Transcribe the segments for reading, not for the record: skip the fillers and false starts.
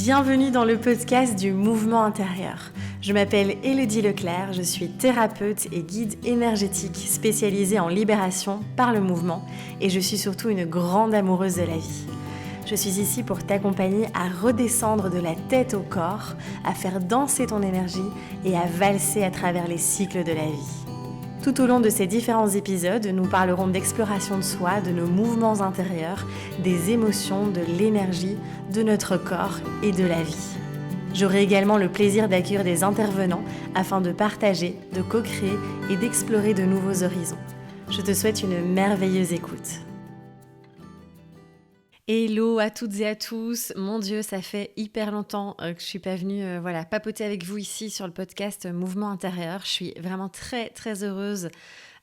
Bienvenue dans le podcast du mouvement intérieur. Je m'appelle Élodie Leclerc, je suis thérapeute et guide énergétique spécialisée en libération par le mouvement et je suis surtout une grande amoureuse de la vie. Je suis ici pour t'accompagner à redescendre de la tête au corps, à faire danser ton énergie et à valser à travers les cycles de la vie. Tout au long de ces différents épisodes, nous parlerons d'exploration de soi, de nos mouvements intérieurs, des émotions, de l'énergie, de notre corps et de la vie. J'aurai également le plaisir d'accueillir des intervenants afin de partager, de co-créer et d'explorer de nouveaux horizons. Je te souhaite une merveilleuse écoute. Hello à toutes et à tous, mon Dieu, ça fait hyper longtemps que je suis pas venue papoter avec vous ici sur le podcast Mouvement Intérieur. Je suis vraiment très très heureuse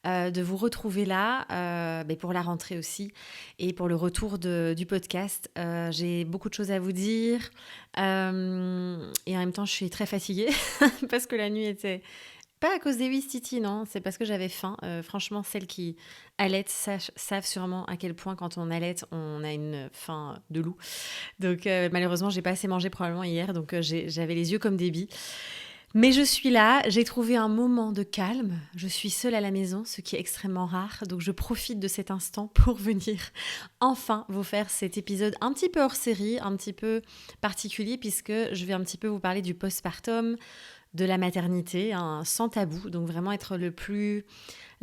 de vous retrouver là, pour la rentrée aussi et pour le retour du podcast. J'ai beaucoup de choses à vous dire et en même temps je suis très fatiguée parce que la nuit était... Pas à cause des Ouistiti, non, c'est parce que j'avais faim. Franchement, celles qui allaitent savent sûrement à quel point quand on allaite, on a une faim de loup. Donc malheureusement, j'ai pas assez mangé probablement hier, donc j'avais les yeux comme des billes. Mais je suis là, j'ai trouvé un moment de calme. Je suis seule à la maison, ce qui est extrêmement rare. Donc je profite de cet instant pour venir enfin vous faire cet épisode un petit peu hors série, un petit peu particulier, puisque je vais un petit peu vous parler du postpartum, de la maternité, sans tabou, donc vraiment être la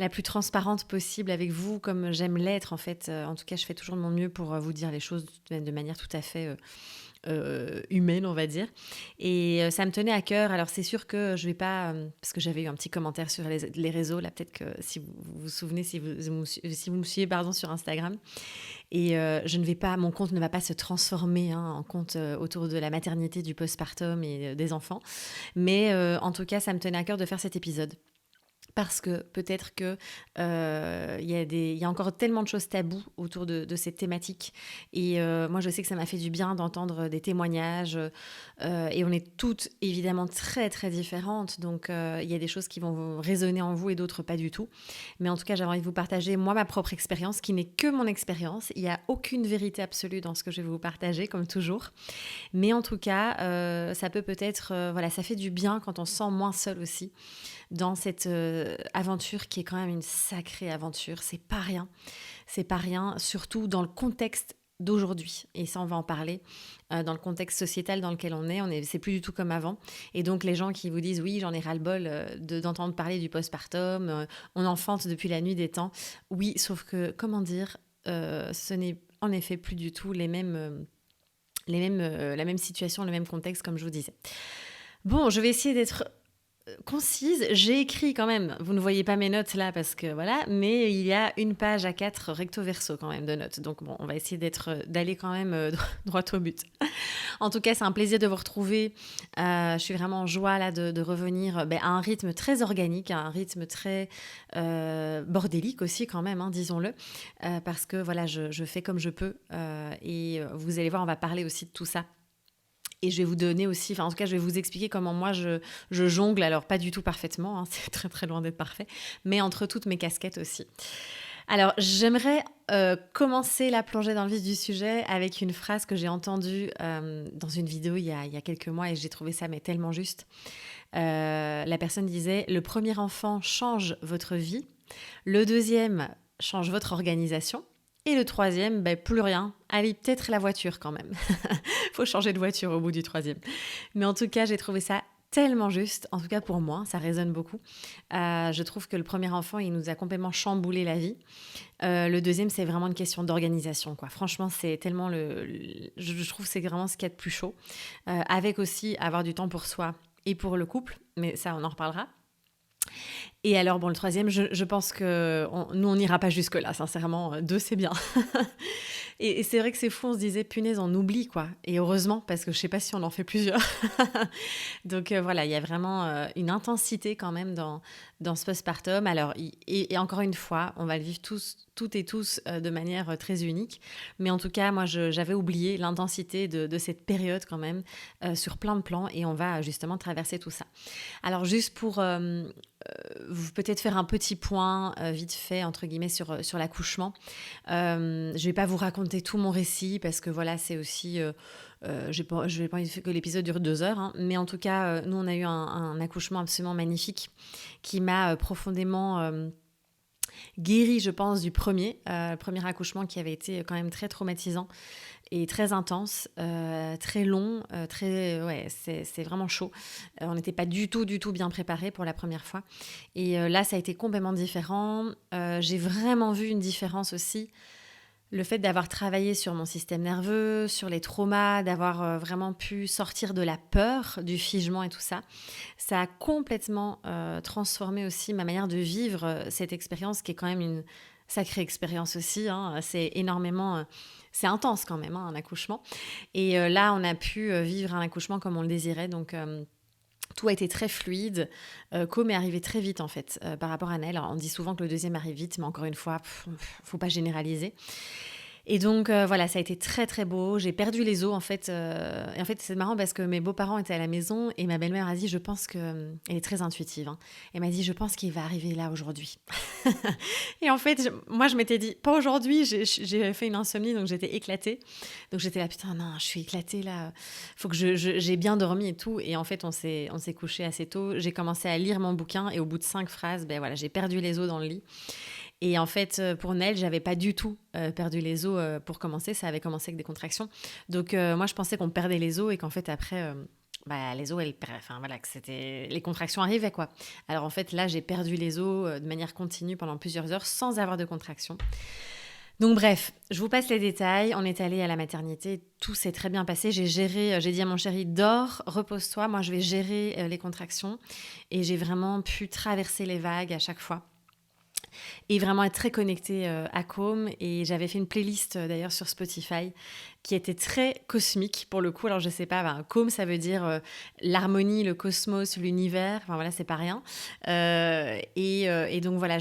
plus transparente possible avec vous, comme j'aime l'être en fait. En tout cas, je fais toujours de mon mieux pour vous dire les choses de manière tout à fait humaine, on va dire. Et ça me tenait à cœur. Alors c'est sûr que je vais pas, parce que j'avais eu un petit commentaire sur les réseaux, là peut-être que si vous vous souvenez, si vous me suivez sur Instagram, et je ne vais pas, mon compte ne va pas se transformer en compte autour de la maternité, du postpartum et des enfants. Mais en tout cas, ça me tenait à cœur de faire cet épisode. Parce que peut-être qu'il y a encore tellement de choses tabous autour de cette thématique. Et moi, je sais que ça m'a fait du bien d'entendre des témoignages. Et on est toutes, évidemment, très, très différentes. Donc, il y a des choses qui vont résonner en vous et d'autres pas du tout. Mais en tout cas, j'avais envie de vous partager, moi, ma propre expérience, qui n'est que mon expérience. Il n'y a aucune vérité absolue dans ce que je vais vous partager, comme toujours. Mais en tout cas, ça peut-être... ça fait du bien quand on se sent moins seul aussi dans cette aventure qui est quand même une sacrée aventure. C'est pas rien, surtout dans le contexte d'aujourd'hui. Et ça, on va en parler. Dans le contexte sociétal dans lequel c'est plus du tout comme avant. Et donc, les gens qui vous disent « Oui, j'en ai ras-le-bol d'entendre parler du postpartum, on enfante depuis la nuit des temps. » Oui, sauf que, comment dire, ce n'est en effet plus du tout la même situation, le même contexte, comme je vous disais. Bon, je vais essayer d'être concise. J'ai écrit quand même, vous ne voyez pas mes notes là parce que voilà, mais il y a une page à 4 recto verso quand même de notes. Donc bon, on va essayer d'aller quand même droit au but. En tout cas, c'est un plaisir de vous retrouver. Je suis vraiment en joie là de revenir à un rythme très organique, à un rythme très bordélique aussi quand même, disons-le, parce que voilà, je fais comme je peux et vous allez voir, on va parler aussi de tout ça. Et je vais vous donner aussi, en tout cas, je vais vous expliquer comment moi je jongle, alors pas du tout parfaitement, c'est très très loin d'être parfait, mais entre toutes mes casquettes aussi. Alors, j'aimerais commencer la plongée dans le vif du sujet avec une phrase que j'ai entendue dans une vidéo il y a quelques mois et j'ai trouvé ça mais tellement juste. La personne disait « Le premier enfant change votre vie, le deuxième change votre organisation. » Et le troisième, plus rien. Allez, peut-être la voiture quand même. Faut changer de voiture au bout du troisième. Mais en tout cas, j'ai trouvé ça tellement juste. En tout cas, pour moi, ça résonne beaucoup. Je trouve que le premier enfant, il nous a complètement chamboulé la vie. Le deuxième, c'est vraiment une question d'organisation, quoi. Franchement, c'est tellement je trouve que c'est vraiment ce qu'il y a de plus chaud. Avec aussi avoir du temps pour soi et pour le couple. Mais ça, on en reparlera. Et alors, bon, le troisième, je pense que nous, on n'ira pas jusque-là, sincèrement. 2, c'est bien. Et c'est vrai que c'est fou, on se disait, punaise, on oublie, quoi. Et heureusement, parce que je ne sais pas si on en fait plusieurs. Donc voilà, il y a vraiment une intensité quand même dans ce postpartum. Alors, et encore une fois, on va le vivre toutes et tous de manière très unique. Mais en tout cas, moi, j'avais oublié l'intensité de cette période quand même sur plein de plans. Et on va justement traverser tout ça. Alors, juste pour peut-être faire un petit point vite fait, entre guillemets, sur l'accouchement. Je ne vais pas vous raconter raconter tout mon récit parce que voilà, c'est aussi... je vais pas envie que l'épisode dure 2 heures, hein, mais en tout cas, nous, on a eu un accouchement absolument magnifique qui m'a profondément guérie, je pense, du premier accouchement qui avait été quand même très traumatisant et très intense, très long, ouais, c'est vraiment chaud. On n'était pas du tout bien préparés pour la première fois. Et là, ça a été complètement différent. J'ai vraiment vu une différence aussi. Le fait d'avoir travaillé sur mon système nerveux, sur les traumas, d'avoir vraiment pu sortir de la peur, du figement et tout ça, ça a complètement transformé aussi ma manière de vivre cette expérience qui est quand même une sacrée expérience aussi, hein. C'est énormément... c'est intense quand même, hein, un accouchement. Et là, on a pu vivre un accouchement comme on le désirait. Donc, tout a été très fluide. Com est arrivé très vite, en fait, par rapport à Naël. Alors, on dit souvent que le deuxième arrive vite, mais encore une fois, faut pas généraliser. Et donc, voilà, ça a été très, très beau. J'ai perdu les os, en fait. Et en fait, c'est marrant parce que mes beaux-parents étaient à la maison et ma belle-mère a dit, je pense que... Elle est très intuitive, hein. Elle m'a dit, je pense qu'il va arriver là aujourd'hui. Et en fait, moi, je m'étais dit, pas aujourd'hui. J'ai fait une insomnie, donc j'étais éclatée. Donc, j'étais là, putain, non, je suis éclatée, là. Faut que j'ai bien dormi et tout. Et en fait, on s'est couché assez tôt. J'ai commencé à lire mon bouquin et au bout de 5 phrases, ben voilà, j'ai perdu les os dans le lit. Et en fait, pour Nel, j'avais pas du tout perdu les os pour commencer. Ça avait commencé avec des contractions. Donc, moi, je pensais qu'on perdait les os et qu'en fait, après, les os, enfin, voilà, que c'était... les contractions arrivaient, quoi. Alors, en fait, là, j'ai perdu les os de manière continue pendant plusieurs heures sans avoir de contractions. Donc, bref, je vous passe les détails. On est allé à la maternité. Tout s'est très bien passé. J'ai dit à mon chéri, dors, repose-toi. Moi, je vais gérer les contractions. Et j'ai vraiment pu traverser les vagues à chaque fois. Et vraiment être très connectée à Com. Et j'avais fait une playlist d'ailleurs sur Spotify qui était très cosmique pour le coup. Alors je sais pas, Com ça veut dire l'harmonie, le cosmos, l'univers. Enfin voilà, c'est pas rien. Et donc voilà,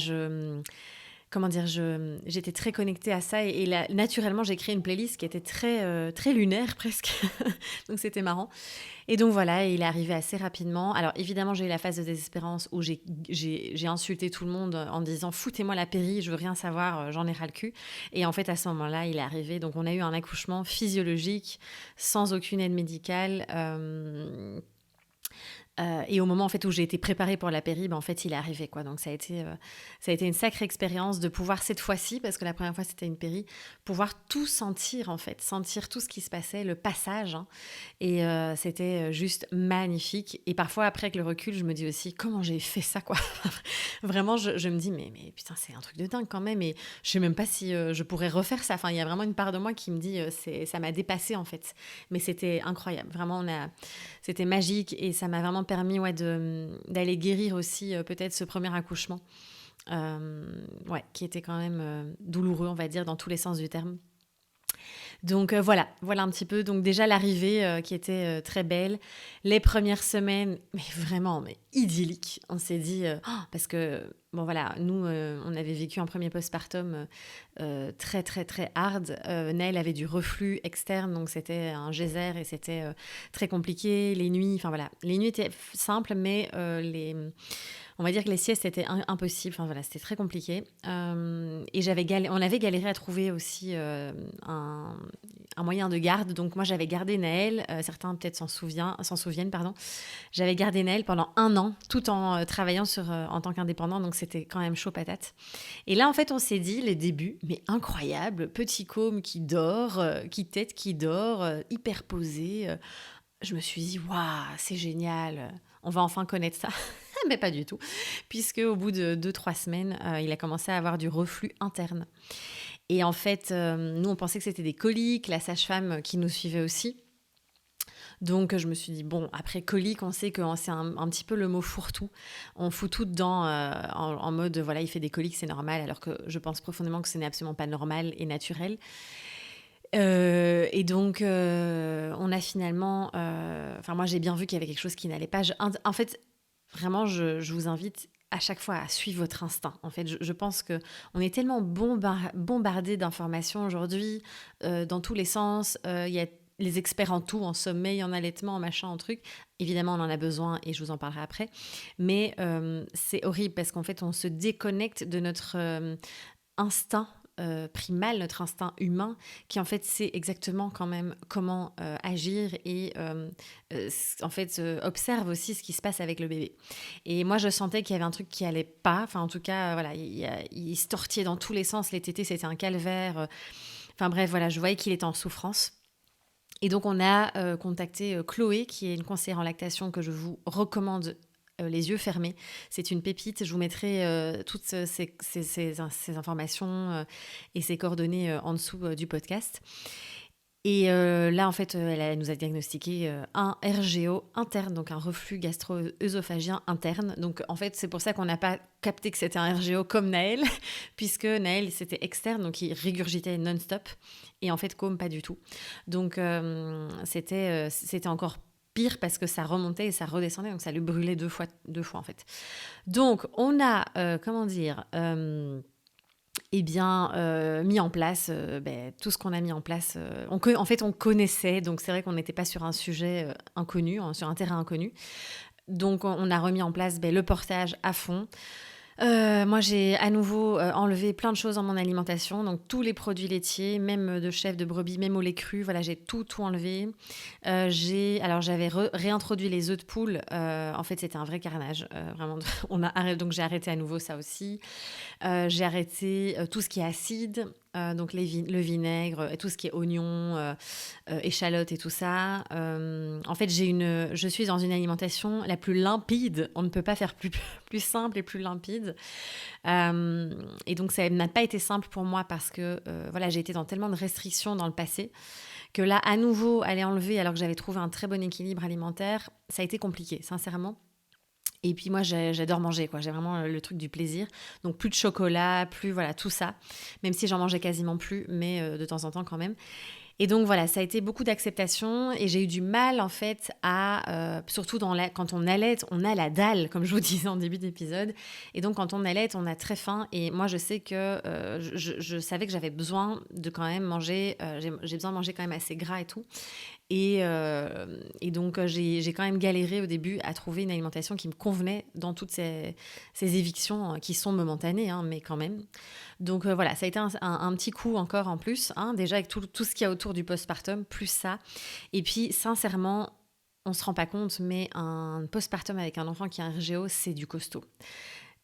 comment dire, j'étais très connectée à ça et là, naturellement j'ai créé une playlist qui était très lunaire presque, donc c'était marrant. Et donc voilà, il est arrivé assez rapidement. Alors évidemment j'ai eu la phase de désespérance où j'ai insulté tout le monde en disant foutez-moi la péri, je veux rien savoir, j'en ai ras le cul. Et en fait à ce moment-là il est arrivé, donc on a eu un accouchement physiologique sans aucune aide médicale. Et au moment en fait où j'ai été préparée pour la péri, en fait il est arrivé quoi. Donc ça a été une sacrée expérience de pouvoir cette fois-ci, parce que la première fois c'était une péri, pouvoir tout sentir en fait, sentir tout ce qui se passait, le passage, hein. Et c'était juste magnifique. Et parfois après avec le recul, je me dis aussi comment j'ai fait ça quoi. Vraiment je me dis mais putain c'est un truc de dingue quand même. Et je sais même pas si je pourrais refaire ça. Enfin il y a vraiment une part de moi qui me dit ça m'a dépassée en fait. Mais c'était incroyable. Vraiment c'était magique et ça m'a vraiment permis d'aller guérir aussi peut-être ce premier accouchement qui était quand même douloureux, on va dire, dans tous les sens du terme. Donc voilà un petit peu. Donc déjà l'arrivée qui était très belle. Les premières semaines, mais vraiment idylliques. On s'est dit, parce que bon voilà, nous on avait vécu un premier postpartum très très très hard. Naël avait du reflux externe, donc c'était un geyser et c'était très compliqué. Les nuits, enfin voilà, les nuits étaient simples, mais on va dire que les siestes étaient impossibles. Enfin voilà, c'était très compliqué. Et on avait galéré à trouver aussi un moyen de garde. Donc moi, j'avais gardé Naël. Certains peut-être s'en souviennent, pardon. J'avais gardé Naël pendant 1 an, tout en travaillant en tant qu'indépendant. Donc c'était quand même chaud patate. Et là, en fait, on s'est dit, les débuts, mais incroyable, petit Com qui dort, qui dort, hyper posé. Je me suis dit, waouh, c'est génial, on va enfin connaître ça. Mais pas du tout, puisque au bout de 2-3 semaines, il a commencé à avoir du reflux interne. Et en fait, nous, on pensait que c'était des coliques, la sage-femme qui nous suivait aussi. Donc, je me suis dit, bon, après colique, on sait que c'est un petit peu le mot fourre-tout. On fout tout dedans en mode, voilà, il fait des coliques, c'est normal, alors que je pense profondément que ce n'est absolument pas normal et naturel. Et donc, on a finalement... moi, j'ai bien vu qu'il y avait quelque chose qui n'allait pas. En fait, vraiment, je vous invite à chaque fois à suivre votre instinct. En fait, je pense qu'on est tellement bombardé d'informations aujourd'hui, dans tous les sens. Il y a les experts en tout, en sommeil, en allaitement, en machin, en truc. Évidemment, on en a besoin et je vous en parlerai après. Mais c'est horrible parce qu'en fait, on se déconnecte de notre instinct primal, notre instinct humain, qui en fait sait exactement quand même comment agir et en fait observe aussi ce qui se passe avec le bébé. Et moi, je sentais qu'il y avait un truc qui allait pas. Enfin, en tout cas, voilà, il se tortillait dans tous les sens. Les tétés, c'était un calvaire. Enfin bref, voilà, je voyais qu'il était en souffrance. Et donc, on a contacté Chloé, qui est une conseillère en lactation que je vous recommande les yeux fermés. C'est une pépite. Je vous mettrai toutes ces informations et ces coordonnées en dessous du podcast. Et là, en fait, elle nous a diagnostiqué un RGO interne, donc un reflux gastro-œsophagien interne. Donc, en fait, c'est pour ça qu'on n'a pas capté que c'était un RGO comme Naël, puisque Naël, c'était externe, donc il régurgitait non-stop. Et en fait, Côme, pas du tout. Donc, c'était encore pire parce que ça remontait et ça redescendait, donc ça lui brûlait deux fois en fait. Donc, on a, mis en place tout ce qu'on a mis en place. En fait, on connaissait, donc c'est vrai qu'on n'était pas sur un sujet inconnu, sur un terrain inconnu. Donc, on a remis en place le portage à fond. Moi, j'ai à nouveau enlevé plein de choses dans mon alimentation, donc tous les produits laitiers, même de chèvre, de brebis, même au lait cru, voilà, j'ai tout enlevé. J'avais réintroduit les œufs de poule. En fait, c'était un vrai carnage, vraiment. Donc j'ai arrêté à nouveau ça aussi. J'ai arrêté tout ce qui est acide, donc le vinaigre, et tout ce qui est oignon, échalote et tout ça. En fait, je suis dans une alimentation la plus limpide. On ne peut pas faire plus simple et plus limpide. Et donc, ça n'a pas été simple pour moi parce que j'ai été dans tellement de restrictions dans le passé que là, à nouveau, aller enlever alors que j'avais trouvé un très bon équilibre alimentaire, ça a été compliqué, sincèrement. Et puis moi, j'adore manger, quoi. J'ai vraiment le truc du plaisir. Donc plus de chocolat, plus voilà, tout ça. Même si j'en mangeais quasiment plus, mais de temps en temps quand même. Et donc voilà, ça a été beaucoup d'acceptation et j'ai eu du mal en fait surtout quand on allait, on a la dalle, comme je vous disais en début d'épisode. Et donc quand on allait, on a très faim. Et moi je sais que je savais que j'avais besoin de quand même manger, j'ai besoin de manger quand même assez gras et tout. Et donc, j'ai quand même galéré au début à trouver une alimentation qui me convenait dans toutes ces évictions qui sont momentanées, hein, mais quand même. Donc, voilà, ça a été un petit coup encore en plus, hein, déjà avec tout ce qu'il y a autour du postpartum, plus ça. Et puis, sincèrement, on ne se rend pas compte, mais un postpartum avec un enfant qui a un RGO, c'est du costaud.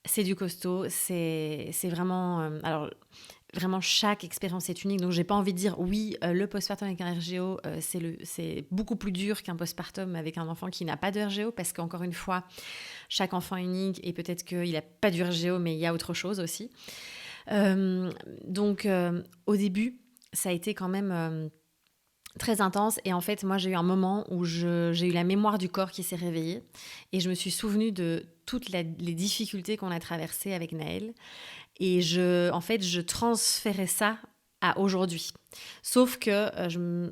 C'est du costaud, c'est vraiment... Vraiment, chaque expérience est unique. Donc, j'ai pas envie de dire oui, le postpartum avec un RGO, c'est beaucoup plus dur qu'un postpartum avec un enfant qui n'a pas de RGO, parce qu'encore une fois, chaque enfant est unique et peut-être qu'il n'a pas du RGO, mais il y a autre chose aussi. Donc, au début, ça a été quand même très intense. Et en fait, moi, j'ai eu un moment où j'ai eu la mémoire du corps qui s'est réveillée et je me suis souvenue de toutes les difficultés qu'on a traversées avec Naël. Et je transférais ça à aujourd'hui. Sauf que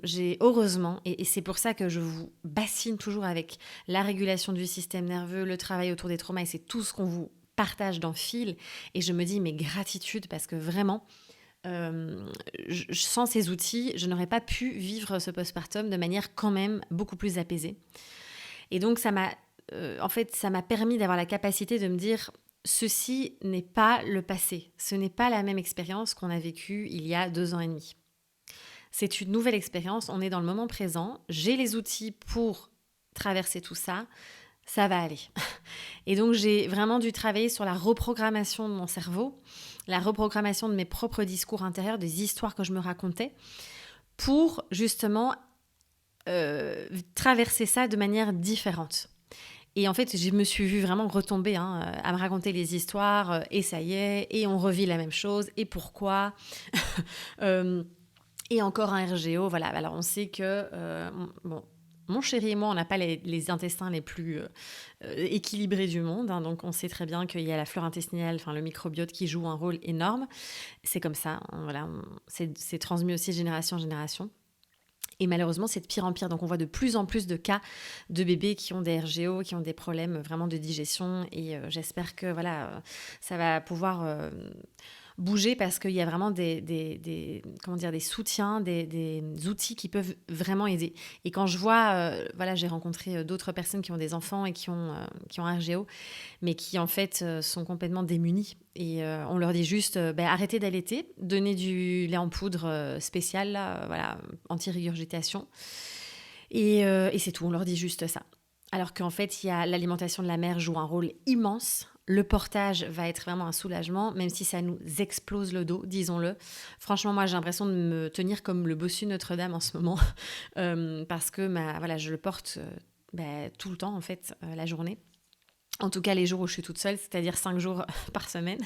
j'ai heureusement, et c'est pour ça que je vous bassine toujours avec la régulation du système nerveux, le travail autour des traumas, et c'est tout ce qu'on vous partage dans Fil. Et je me dis, mais gratitude, parce que vraiment, sans ces outils, je n'aurais pas pu vivre ce postpartum de manière quand même beaucoup plus apaisée. Et donc, ça m'a permis d'avoir la capacité de me dire... Ceci n'est pas le passé, ce n'est pas la même expérience qu'on a vécue il y a 2 ans et demi. C'est une nouvelle expérience, on est dans le moment présent, j'ai les outils pour traverser tout ça, ça va aller. Et donc j'ai vraiment dû travailler sur la reprogrammation de mon cerveau, la reprogrammation de mes propres discours intérieurs, des histoires que je me racontais, pour justement traverser ça de manière différente. Et en fait, je me suis vue vraiment retomber à me raconter les histoires, et ça y est, et on revit la même chose, et pourquoi et encore un RGO, voilà. Alors on sait que, mon chéri et moi, on n'a pas les intestins les plus équilibrés du monde, hein, donc on sait très bien qu'il y a la flore intestinale, enfin le microbiote qui joue un rôle énorme. C'est comme ça, voilà, c'est transmis aussi de génération en génération. Et malheureusement, c'est de pire en pire. Donc, on voit de plus en plus de cas de bébés qui ont des RGO, qui ont des problèmes vraiment de digestion. Et j'espère que ça va pouvoir bouger parce qu'il y a vraiment comment dire, des soutiens, des outils qui peuvent vraiment aider. Et quand je vois, voilà, j'ai rencontré d'autres personnes qui ont des enfants et qui ont un RGO, mais qui en fait sont complètement démunis. Et on leur dit juste, arrêtez d'allaiter, donnez du lait en poudre spécial, là, voilà, anti-régurgitation. Et c'est tout, on leur dit juste ça. Alors qu'en fait, l'alimentation de la mère joue un rôle immense. Le portage va être vraiment un soulagement, même si ça nous explose le dos, disons-le. Franchement, moi, j'ai l'impression de me tenir comme le bossu Notre-Dame en ce moment, parce que voilà, je le porte tout le temps, en fait, la journée. En tout cas, les jours où je suis toute seule, c'est-à-dire 5 jours par semaine.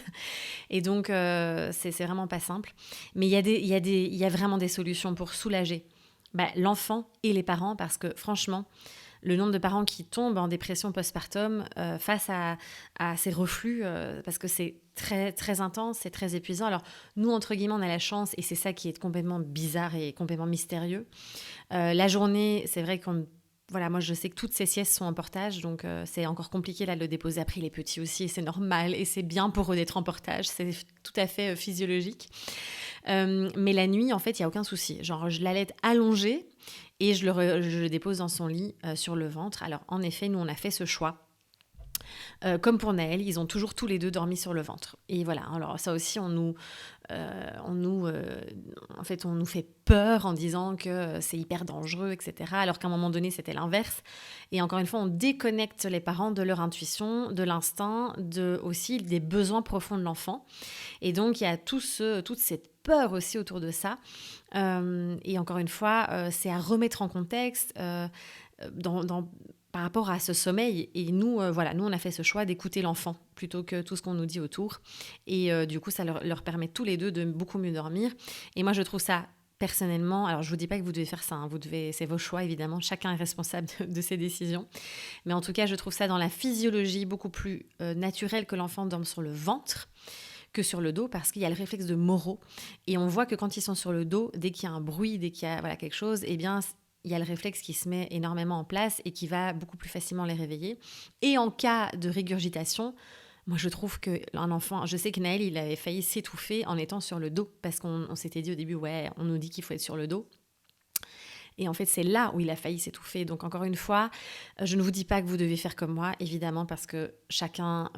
Et donc, c'est vraiment pas simple. Mais il y a vraiment des solutions pour soulager l'enfant et les parents, parce que franchement, le nombre de parents qui tombent en dépression postpartum face à ces reflux, parce que c'est très, très intense, c'est très épuisant. Alors, nous, entre guillemets, on a la chance, et c'est ça qui est complètement bizarre et complètement mystérieux. La journée, c'est vrai qu'on... Voilà, moi, je sais que toutes ces siestes sont en portage, donc c'est encore compliqué là de le déposer. Après, les petits aussi, et c'est normal, et c'est bien pour eux d'être en portage, c'est tout à fait physiologique. Mais la nuit, en fait, il n'y a aucun souci. Genre, je l'allaite allongée et je le dépose dans son lit sur le ventre. Alors, en effet, nous, on a fait ce choix. Comme pour Naël, ils ont toujours tous les deux dormi sur le ventre. Et voilà, alors ça aussi, en fait, on nous fait peur en disant que c'est hyper dangereux, etc. Alors qu'à un moment donné, c'était l'inverse. Et encore une fois, on déconnecte les parents de leur intuition, de l'instinct, aussi des besoins profonds de l'enfant. Et donc, il y a toute cette peur aussi autour de ça. Et encore une fois, c'est à remettre en contexte par rapport à ce sommeil. Et nous, nous, on a fait ce choix d'écouter l'enfant plutôt que tout ce qu'on nous dit autour. Et du coup, ça leur permet tous les deux de beaucoup mieux dormir. Et moi, je trouve ça personnellement, alors je vous dis pas que vous devez faire ça, hein, c'est vos choix évidemment, chacun est responsable de ses décisions. Mais en tout cas, je trouve ça dans la physiologie beaucoup plus naturel que l'enfant dorme sur le ventre que sur le dos, parce qu'il y a le réflexe de Moro. Et on voit que quand ils sont sur le dos, dès qu'il y a un bruit, dès qu'il y a quelque chose, eh bien, il y a le réflexe qui se met énormément en place et qui va beaucoup plus facilement les réveiller. Et en cas de régurgitation, moi je trouve qu'un enfant, je sais que Naël, il avait failli s'étouffer en étant sur le dos, parce qu'on s'était dit au début, ouais, on nous dit qu'il faut être sur le dos. Et en fait, c'est là où il a failli s'étouffer. Donc, encore une fois, je ne vous dis pas que vous devez faire comme moi, évidemment, parce que chacun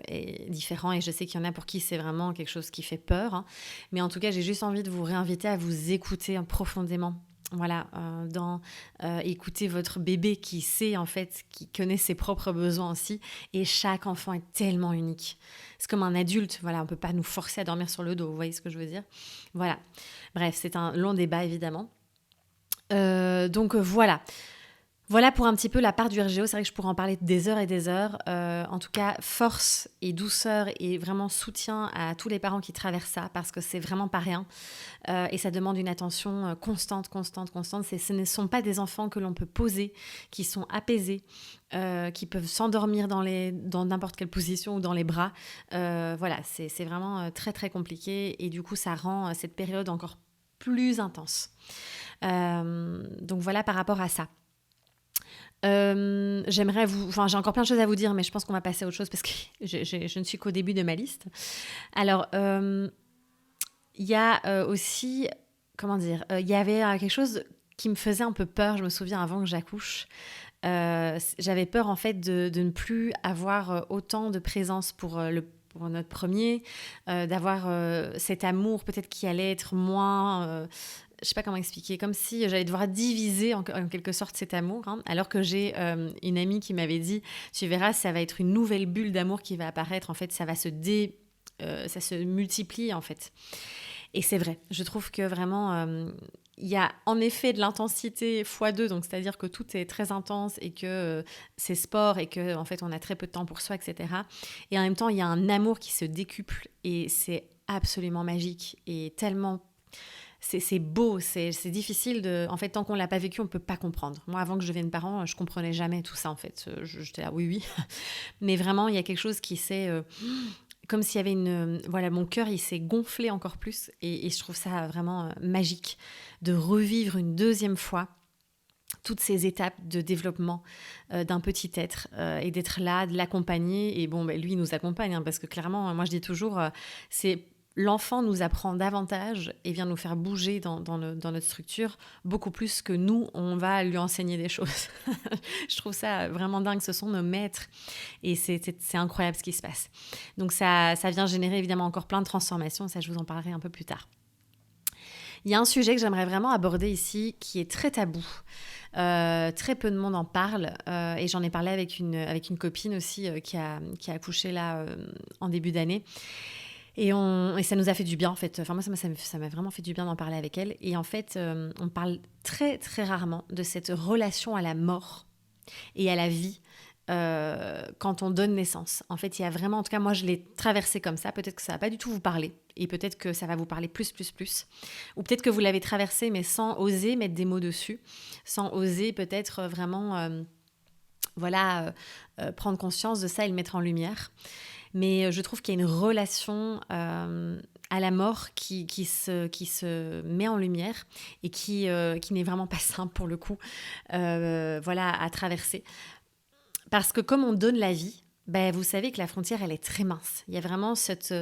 est différent. Et je sais qu'il y en a pour qui c'est vraiment quelque chose qui fait peur. Hein. Mais en tout cas, j'ai juste envie de vous réinviter à vous écouter profondément. Voilà, écouter votre bébé qui sait, en fait, qui connaît ses propres besoins aussi. Et chaque enfant est tellement unique. C'est comme un adulte. Voilà, on ne peut pas nous forcer à dormir sur le dos. Vous voyez ce que je veux dire ? Voilà. Bref, c'est un long débat, évidemment. Donc voilà. Voilà pour un petit peu la part du RGO. C'est vrai que je pourrais en parler des heures et des heures. En tout cas, force et douceur et vraiment soutien à tous les parents qui traversent ça, parce que c'est vraiment pas rien. Et ça demande une attention constante. Ce ne sont pas des enfants que l'on peut poser, qui sont apaisés, qui peuvent s'endormir dans n'importe quelle position ou dans les bras. Voilà, c'est vraiment très très compliqué. Et du coup, ça rend cette période encore plus intense. Donc voilà par rapport à ça. J'ai encore plein de choses à vous dire, mais je pense qu'on va passer à autre chose parce que je ne suis qu'au début de ma liste. Alors, il y a aussi, comment dire, il y avait quelque chose qui me faisait un peu peur, je me souviens, avant que j'accouche. J'avais peur en fait de ne plus avoir autant de présence pour notre premier, d'avoir cet amour peut-être qui allait être moins... je sais pas comment expliquer, comme si j'allais devoir diviser en quelque sorte cet amour, hein, alors que j'ai une amie qui m'avait dit, tu verras, ça va être une nouvelle bulle d'amour qui va apparaître, en fait, ça se multiplie, en fait. Et c'est vrai, je trouve que vraiment, il y a en effet de l'intensité x2, donc c'est-à-dire que tout est très intense et que c'est sport et que en fait, on a très peu de temps pour soi, etc. Et en même temps, il y a un amour qui se décuple et c'est absolument magique et tellement... C'est beau, c'est difficile de... En fait, tant qu'on ne l'a pas vécu, on ne peut pas comprendre. Moi, avant que je devienne parent, je ne comprenais jamais tout ça, en fait. J'étais là, oui. Mais vraiment, il y a quelque chose qui s'est... comme s'il y avait voilà, mon cœur, il s'est gonflé encore plus. Et je trouve ça vraiment magique de revivre une deuxième fois toutes ces étapes de développement d'un petit être et d'être là, de l'accompagner. Et bon, lui, il nous accompagne, hein, parce que clairement, moi, je dis toujours, c'est... l'enfant nous apprend davantage et vient nous faire bouger dans notre structure beaucoup plus que nous, on va lui enseigner des choses. Je trouve ça vraiment dingue, ce sont nos maîtres et c'est incroyable ce qui se passe. Donc ça vient générer évidemment encore plein de transformations, ça je vous en parlerai un peu plus tard. Il y a un sujet que j'aimerais vraiment aborder ici qui est très tabou. Très peu de monde en parle et j'en ai parlé avec une copine aussi qui a accouché là en début d'année et ça nous a fait du bien en fait. Enfin moi ça m'a vraiment fait du bien d'en parler avec elle et en fait on parle très très rarement de cette relation à la mort et à la vie quand on donne naissance. En fait, il y a vraiment, en tout cas, moi, je l'ai traversé comme ça. Peut-être que ça va pas du tout vous parler et peut-être que ça va vous parler plus. Ou peut-être que vous l'avez traversé, mais sans oser mettre des mots dessus, sans oser peut-être vraiment, prendre conscience de ça et le mettre en lumière. Mais je trouve qu'il y a une relation à la mort qui se met en lumière et qui n'est vraiment pas simple pour le coup, à traverser. Parce que comme on donne la vie, vous savez que la frontière, elle est très mince. Il y a vraiment cette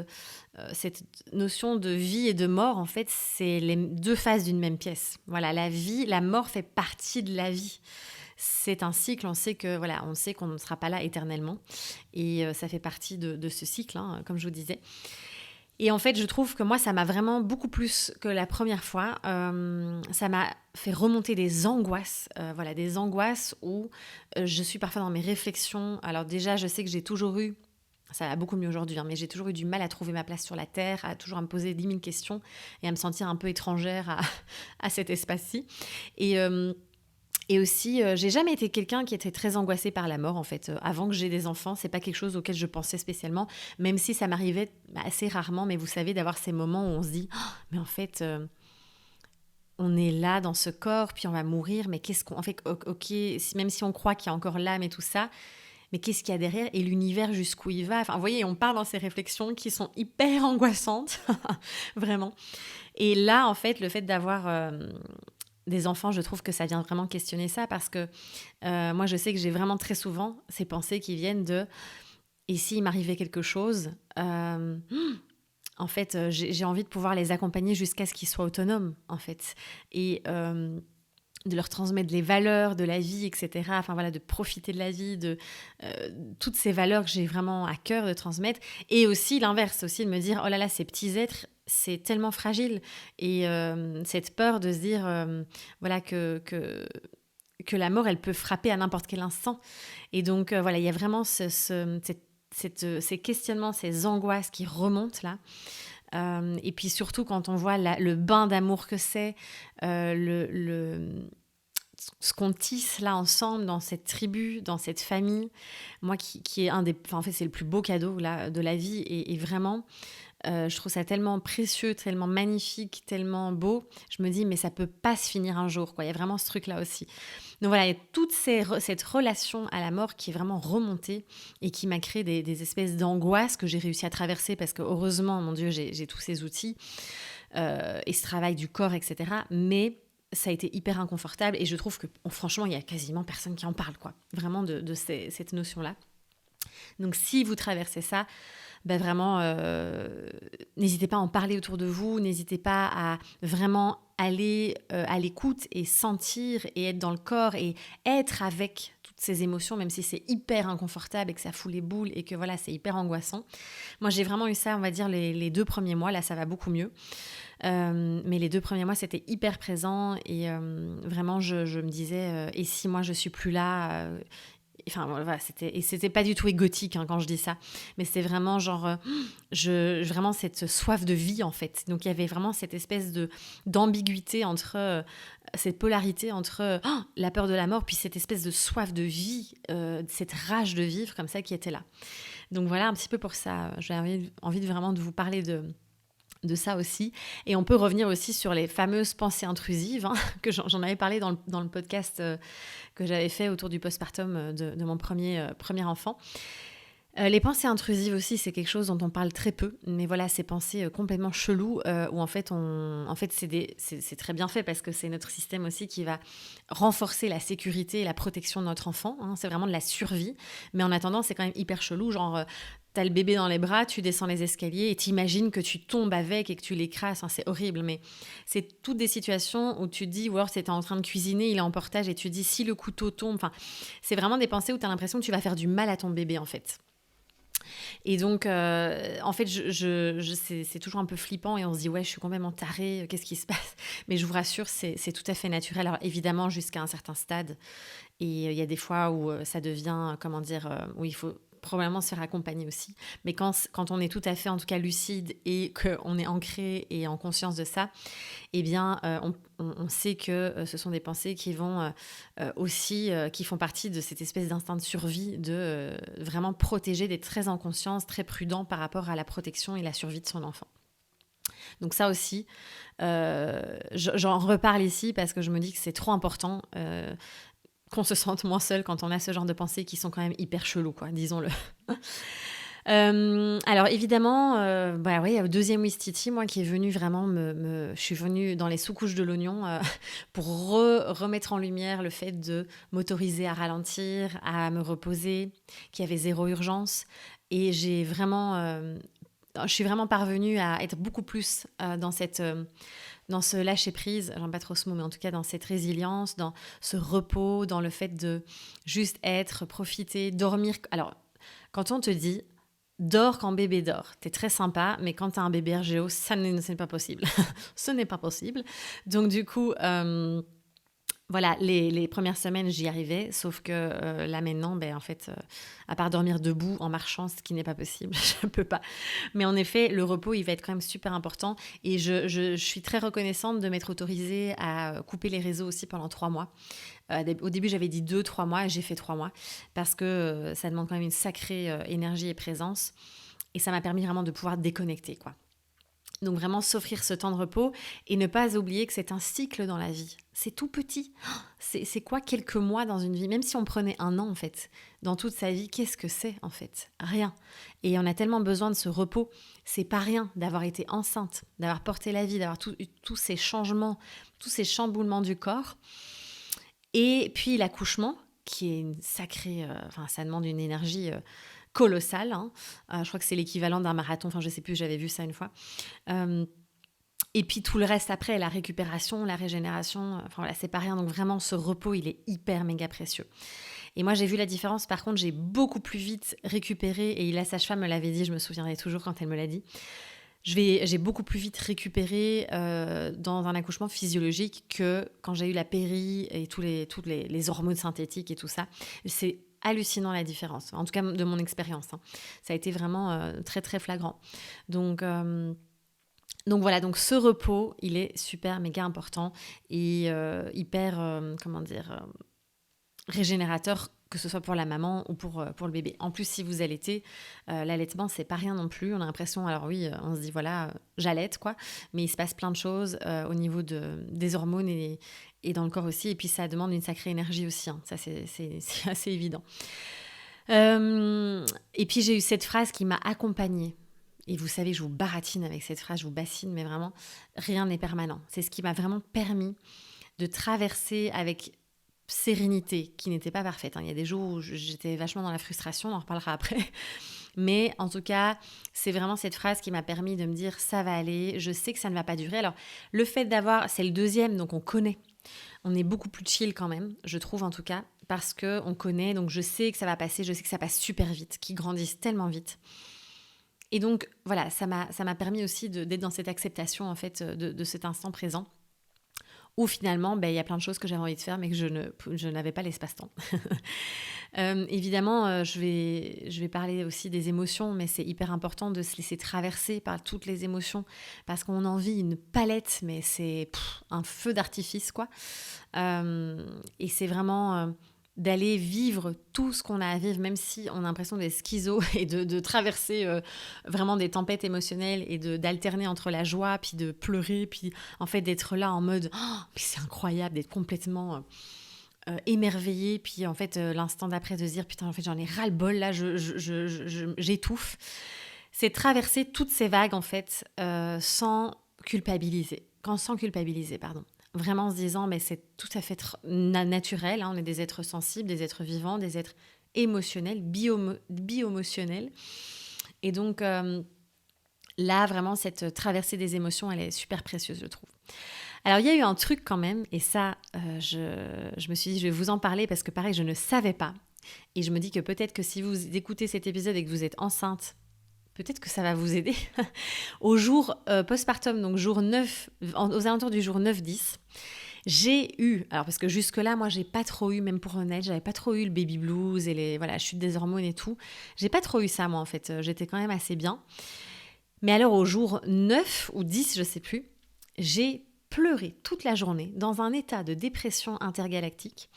notion de vie et de mort, en fait, c'est les deux faces d'une même pièce. Voilà, la vie, la mort fait partie de la vie. C'est un cycle, on sait qu'on ne sera pas là éternellement. Et ça fait partie de ce cycle, hein, comme je vous disais. Et en fait, je trouve que moi, ça m'a vraiment beaucoup plus que la première fois. Ça m'a fait remonter des angoisses, des angoisses où je suis parfois dans mes réflexions. Alors déjà, je sais que j'ai toujours eu, ça va beaucoup mieux aujourd'hui, hein, mais j'ai toujours eu du mal à trouver ma place sur la Terre, à toujours à me poser 10 000 questions et à me sentir un peu étrangère à cet espace-ci. Et aussi, j'ai jamais été quelqu'un qui était très angoissé par la mort, en fait. Avant que j'ai des enfants, c'est pas quelque chose auquel je pensais spécialement, même si ça m'arrivait assez rarement. Mais vous savez, d'avoir ces moments où on se dit oh, « mais en fait, on est là dans ce corps, puis on va mourir, mais qu'est-ce qu'on... En fait, ok, même si on croit qu'il y a encore l'âme et tout ça, mais qu'est-ce qu'il y a derrière et l'univers jusqu'où il va ?» Enfin, vous voyez, on part dans ces réflexions qui sont hyper angoissantes, vraiment. Et là, en fait, le fait d'avoir... des enfants, je trouve que ça vient vraiment questionner ça parce que moi, je sais que j'ai vraiment très souvent ces pensées qui viennent de « et s'il m'arrivait quelque chose ?» En fait, j'ai envie de pouvoir les accompagner jusqu'à ce qu'ils soient autonomes, en fait. Et de leur transmettre les valeurs de la vie, etc. Enfin voilà, de profiter de la vie, de toutes ces valeurs que j'ai vraiment à cœur de transmettre. Et aussi l'inverse, aussi de me dire « oh là là, ces petits êtres, c'est tellement fragile ». Et cette peur de se dire que la mort, elle peut frapper à n'importe quel instant. Et donc, il y a vraiment ces questionnements, ces angoisses qui remontent là. Et puis surtout, quand on voit le bain d'amour que c'est, ce qu'on tisse là ensemble dans cette tribu, dans cette famille, moi qui est en fait, c'est le plus beau cadeau là, de la vie. Et vraiment... je trouve ça tellement précieux, tellement magnifique, tellement beau. Je me dis, mais ça peut pas se finir un jour, quoi. Il y a vraiment ce truc-là aussi. Donc voilà, il y a toute cette relation à la mort qui est vraiment remontée et qui m'a créé des espèces d'angoisse que j'ai réussi à traverser parce que heureusement, mon Dieu, j'ai tous ces outils et ce travail du corps, etc. Mais ça a été hyper inconfortable et je trouve que franchement, il y a quasiment personne qui en parle, quoi. Vraiment de cette notion-là. Donc si vous traversez ça, vraiment, n'hésitez pas à en parler autour de vous, n'hésitez pas à vraiment aller à l'écoute et sentir et être dans le corps et être avec toutes ces émotions, même si c'est hyper inconfortable et que ça fout les boules et que voilà, c'est hyper angoissant. Moi, j'ai vraiment eu ça, on va dire, les 2 premiers mois, là, ça va beaucoup mieux. Mais les 2 premiers mois, c'était hyper présent et vraiment, je me disais, et si moi, je suis plus là Enfin, voilà, c'était pas du tout égotique hein, quand je dis ça, mais c'est vraiment genre, vraiment cette soif de vie en fait. Donc il y avait vraiment cette espèce d'ambiguïté entre, cette polarité entre la peur de la mort, puis cette espèce de soif de vie, cette rage de vivre comme ça qui était là. Donc voilà un petit peu pour ça, j'avais envie vraiment de vous parler de ça aussi. Et on peut revenir aussi sur les fameuses pensées intrusives, hein, que j'en avais parlé dans le podcast que j'avais fait autour du postpartum de mon premier enfant. Les pensées intrusives aussi, c'est quelque chose dont on parle très peu, mais voilà, ces pensées complètement cheloues où en fait, c'est très bien fait parce que c'est notre système aussi qui va renforcer la sécurité et la protection de notre enfant. Hein, c'est vraiment de la survie, mais en attendant, c'est quand même hyper chelou, genre... t'as le bébé dans les bras, tu descends les escaliers et t'imagines que tu tombes avec et que tu l'écrases. Enfin, c'est horrible, mais c'est toutes des situations où tu te dis, ou alors t'es en train de cuisiner, il est en portage et tu te dis, si le couteau tombe, enfin, c'est vraiment des pensées où t'as l'impression que tu vas faire du mal à ton bébé, en fait. Et donc, en fait, c'est toujours un peu flippant et on se dit, ouais, je suis complètement tarée, qu'est-ce qui se passe? Mais je vous rassure, c'est tout à fait naturel. Alors, évidemment, jusqu'à un certain stade. Et il y a des fois où ça devient, comment dire, où il faut probablement se faire accompagner aussi. Mais quand on est tout à fait, en tout cas, lucide et qu'on est ancré et en conscience de ça, eh bien, on sait que ce sont des pensées qui vont aussi, qui font partie de cette espèce d'instinct de survie, de vraiment protéger, d'être très en conscience, très prudent par rapport à la protection et la survie de son enfant. Donc ça aussi, j'en reparle ici parce que je me dis que c'est trop important qu'on se sente moins seul quand on a ce genre de pensées qui sont quand même hyper chelous, quoi, disons-le. Alors évidemment, bah oui, au deuxième Ouistiti, moi qui est venu vraiment je suis venue dans les sous-couches de l'oignon pour remettre en lumière le fait de m'autoriser à ralentir, à me reposer, qu'il y avait zéro urgence. Et je suis vraiment parvenue à être beaucoup plus dans ce lâcher-prise, j'aime pas trop ce mot, mais en tout cas dans cette résilience, dans ce repos, dans le fait de juste être, profiter, dormir. Alors, quand on te dit dors quand bébé dort, t'es très sympa, mais quand t'as un bébé RGO, ce n'est pas possible. Ce n'est pas possible. Donc du coup, voilà, les premières semaines, j'y arrivais, sauf que là maintenant, ben, en fait, à part dormir debout en marchant, ce qui n'est pas possible, je ne peux pas. Mais en effet, le repos, il va être quand même super important et je suis très reconnaissante de m'être autorisée à couper les réseaux aussi pendant 3 mois. Au début, j'avais dit 2-3 mois et j'ai fait 3 mois parce que ça demande quand même une sacrée énergie et présence et ça m'a permis vraiment de pouvoir déconnecter, quoi. Donc vraiment s'offrir ce temps de repos et ne pas oublier que c'est un cycle dans la vie. C'est tout petit. C'est quoi quelques mois dans une vie? Même si on prenait 1 an en fait, dans toute sa vie, qu'est-ce que c'est en fait? Rien. Et on a tellement besoin de ce repos. C'est pas rien d'avoir été enceinte, d'avoir porté la vie, d'avoir tous ces changements, tous ces chamboulements du corps. Et puis l'accouchement, qui est une sacrée... Enfin, ça demande une énergie colossale. Hein. Je crois que c'est l'équivalent d'un marathon. Enfin, je sais plus, j'avais vu ça une fois. Et puis tout le reste après, la récupération, la régénération, enfin voilà, c'est pas rien. Donc vraiment, ce repos, il est hyper méga précieux. Et moi, j'ai vu la différence. Par contre, j'ai beaucoup plus vite récupéré. Et la sage-femme me l'avait dit, je me souviendrai toujours quand elle me l'a dit. J'ai beaucoup plus vite récupéré dans un accouchement physiologique que quand j'ai eu la péri et toutes les hormones synthétiques et tout ça. C'est hallucinant la différence, en tout cas de mon expérience. Hein. Ça a été vraiment très très flagrant. Donc voilà, donc ce repos, il est super méga important et hyper, régénérateur, que ce soit pour la maman ou pour le bébé. En plus, si vous allaitez, l'allaitement, c'est pas rien non plus. On a l'impression, alors oui, on se dit, voilà, j'allaite, quoi. Mais il se passe plein de choses au niveau des hormones et dans le corps aussi. Et puis, ça demande une sacrée énergie aussi. Hein. Ça, c'est assez évident. Et puis, j'ai eu cette phrase qui m'a accompagnée. Et vous savez, je vous baratine avec cette phrase, je vous bassine, mais vraiment, rien n'est permanent. C'est ce qui m'a vraiment permis de traverser avec sérénité, qui n'était pas parfaite. Hein. Il y a des jours où j'étais vachement dans la frustration, on en reparlera après. Mais en tout cas, c'est vraiment cette phrase qui m'a permis de me dire ça va aller, je sais que ça ne va pas durer. Alors, le fait d'avoir, c'est le deuxième, donc on connaît. On est beaucoup plus chill quand même, je trouve en tout cas, parce qu'on connaît, donc je sais que ça va passer, je sais que ça passe super vite, qu'ils grandissent tellement vite. Et donc, voilà, ça m'a permis aussi d'être dans cette acceptation en fait de cet instant présent. Où finalement, il y a plein de choses que j'avais envie de faire, mais que je n'avais pas l'espace-temps. Évidemment, je vais parler aussi des émotions, mais c'est hyper important de se laisser traverser par toutes les émotions, parce qu'on en vit une palette, mais c'est un feu d'artifice, quoi. Et c'est vraiment... d'aller vivre tout ce qu'on a à vivre, même si on a l'impression d'être schizo et de traverser vraiment des tempêtes émotionnelles et d'alterner entre la joie, puis de pleurer, puis en fait d'être là en mode oh, mais c'est incroyable, d'être complètement émerveillé, puis en fait l'instant d'après de se dire putain en fait j'en ai ras-le-bol là, j'étouffe. C'est traverser toutes ces vagues en fait sans culpabiliser, pardon. Vraiment en se disant, mais c'est tout à fait naturel, hein, on est des êtres sensibles, des êtres vivants, des êtres émotionnels, bio-émotionnels. Et donc, là, vraiment, cette traversée des émotions, elle est super précieuse, je trouve. Alors, il y a eu un truc quand même, et ça, je me suis dit, je vais vous en parler parce que pareil, je ne savais pas. Et je me dis que peut-être que si vous écoutez cet épisode et que vous êtes enceinte, peut-être que ça va vous aider. Au jour postpartum, donc jour 9, aux alentours du jour 9-10, j'ai eu, alors parce que jusque-là, moi, j'ai pas trop eu, même pour honnête, j'avais pas trop eu le baby blues et la chute des hormones et tout. J'ai pas trop eu ça, moi, en fait. J'étais quand même assez bien. Mais alors, au jour 9 ou 10, je sais plus, j'ai pleuré toute la journée dans un état de dépression intergalactique.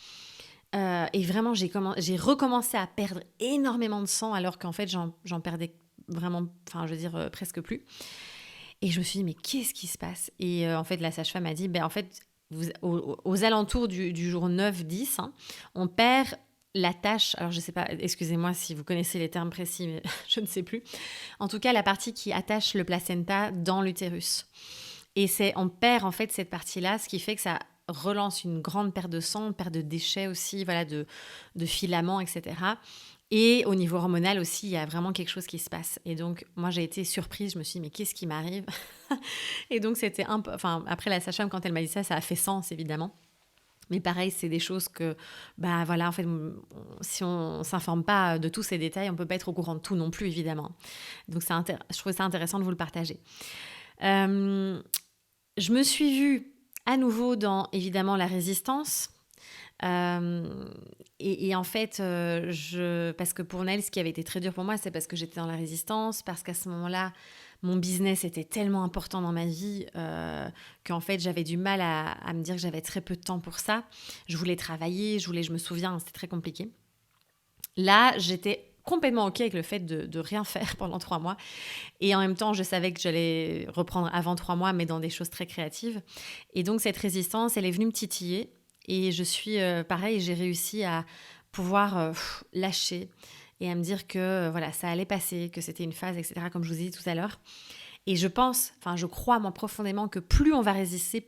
Et vraiment, j'ai recommencé à perdre énormément de sang alors qu'en fait, j'en perdais vraiment, enfin, je veux dire, presque plus. Et je me suis dit, mais qu'est-ce qui se passe? Et en fait, la sage-femme a dit, ben, en fait, aux alentours du jour 9-10, hein, on perd la tâche, alors je ne sais pas, excusez-moi si vous connaissez les termes précis, mais je ne sais plus. En tout cas, la partie qui attache le placenta dans l'utérus. Et on perd en fait cette partie-là, ce qui fait que ça relance une grande perte de sang, une perte de déchets aussi, voilà, de filaments, etc. Et au niveau hormonal aussi, il y a vraiment quelque chose qui se passe. Et donc, moi, j'ai été surprise. Je me suis dit, mais qu'est-ce qui m'arrive? Et donc, c'était un peu... Enfin, après, la sage-femme, quand elle m'a dit ça, ça a fait sens, évidemment. Mais pareil, c'est des choses que, bah voilà, en fait, si on ne s'informe pas de tous ces détails, on ne peut pas être au courant de tout non plus, évidemment. Donc, je trouvais ça intéressant de vous le partager. Je me suis vue à nouveau dans, évidemment, la résistance. Et en fait, parce que pour Naël, ce qui avait été très dur pour moi, c'est parce que j'étais dans la résistance, parce qu'à ce moment-là, mon business était tellement important dans ma vie qu'en fait, j'avais du mal à me dire que j'avais très peu de temps pour ça. Je voulais travailler, je me souviens, c'était très compliqué. Là, j'étais complètement OK avec le fait de rien faire pendant 3 mois. Et en même temps, je savais que j'allais reprendre avant 3 mois, mais dans des choses très créatives. Et donc, cette résistance, elle est venue me titiller. Et je suis, pareil, j'ai réussi à pouvoir lâcher et à me dire que voilà, ça allait passer, que c'était une phase, etc., comme je vous ai dit tout à l'heure. Et je crois moi profondément que plus on va résister,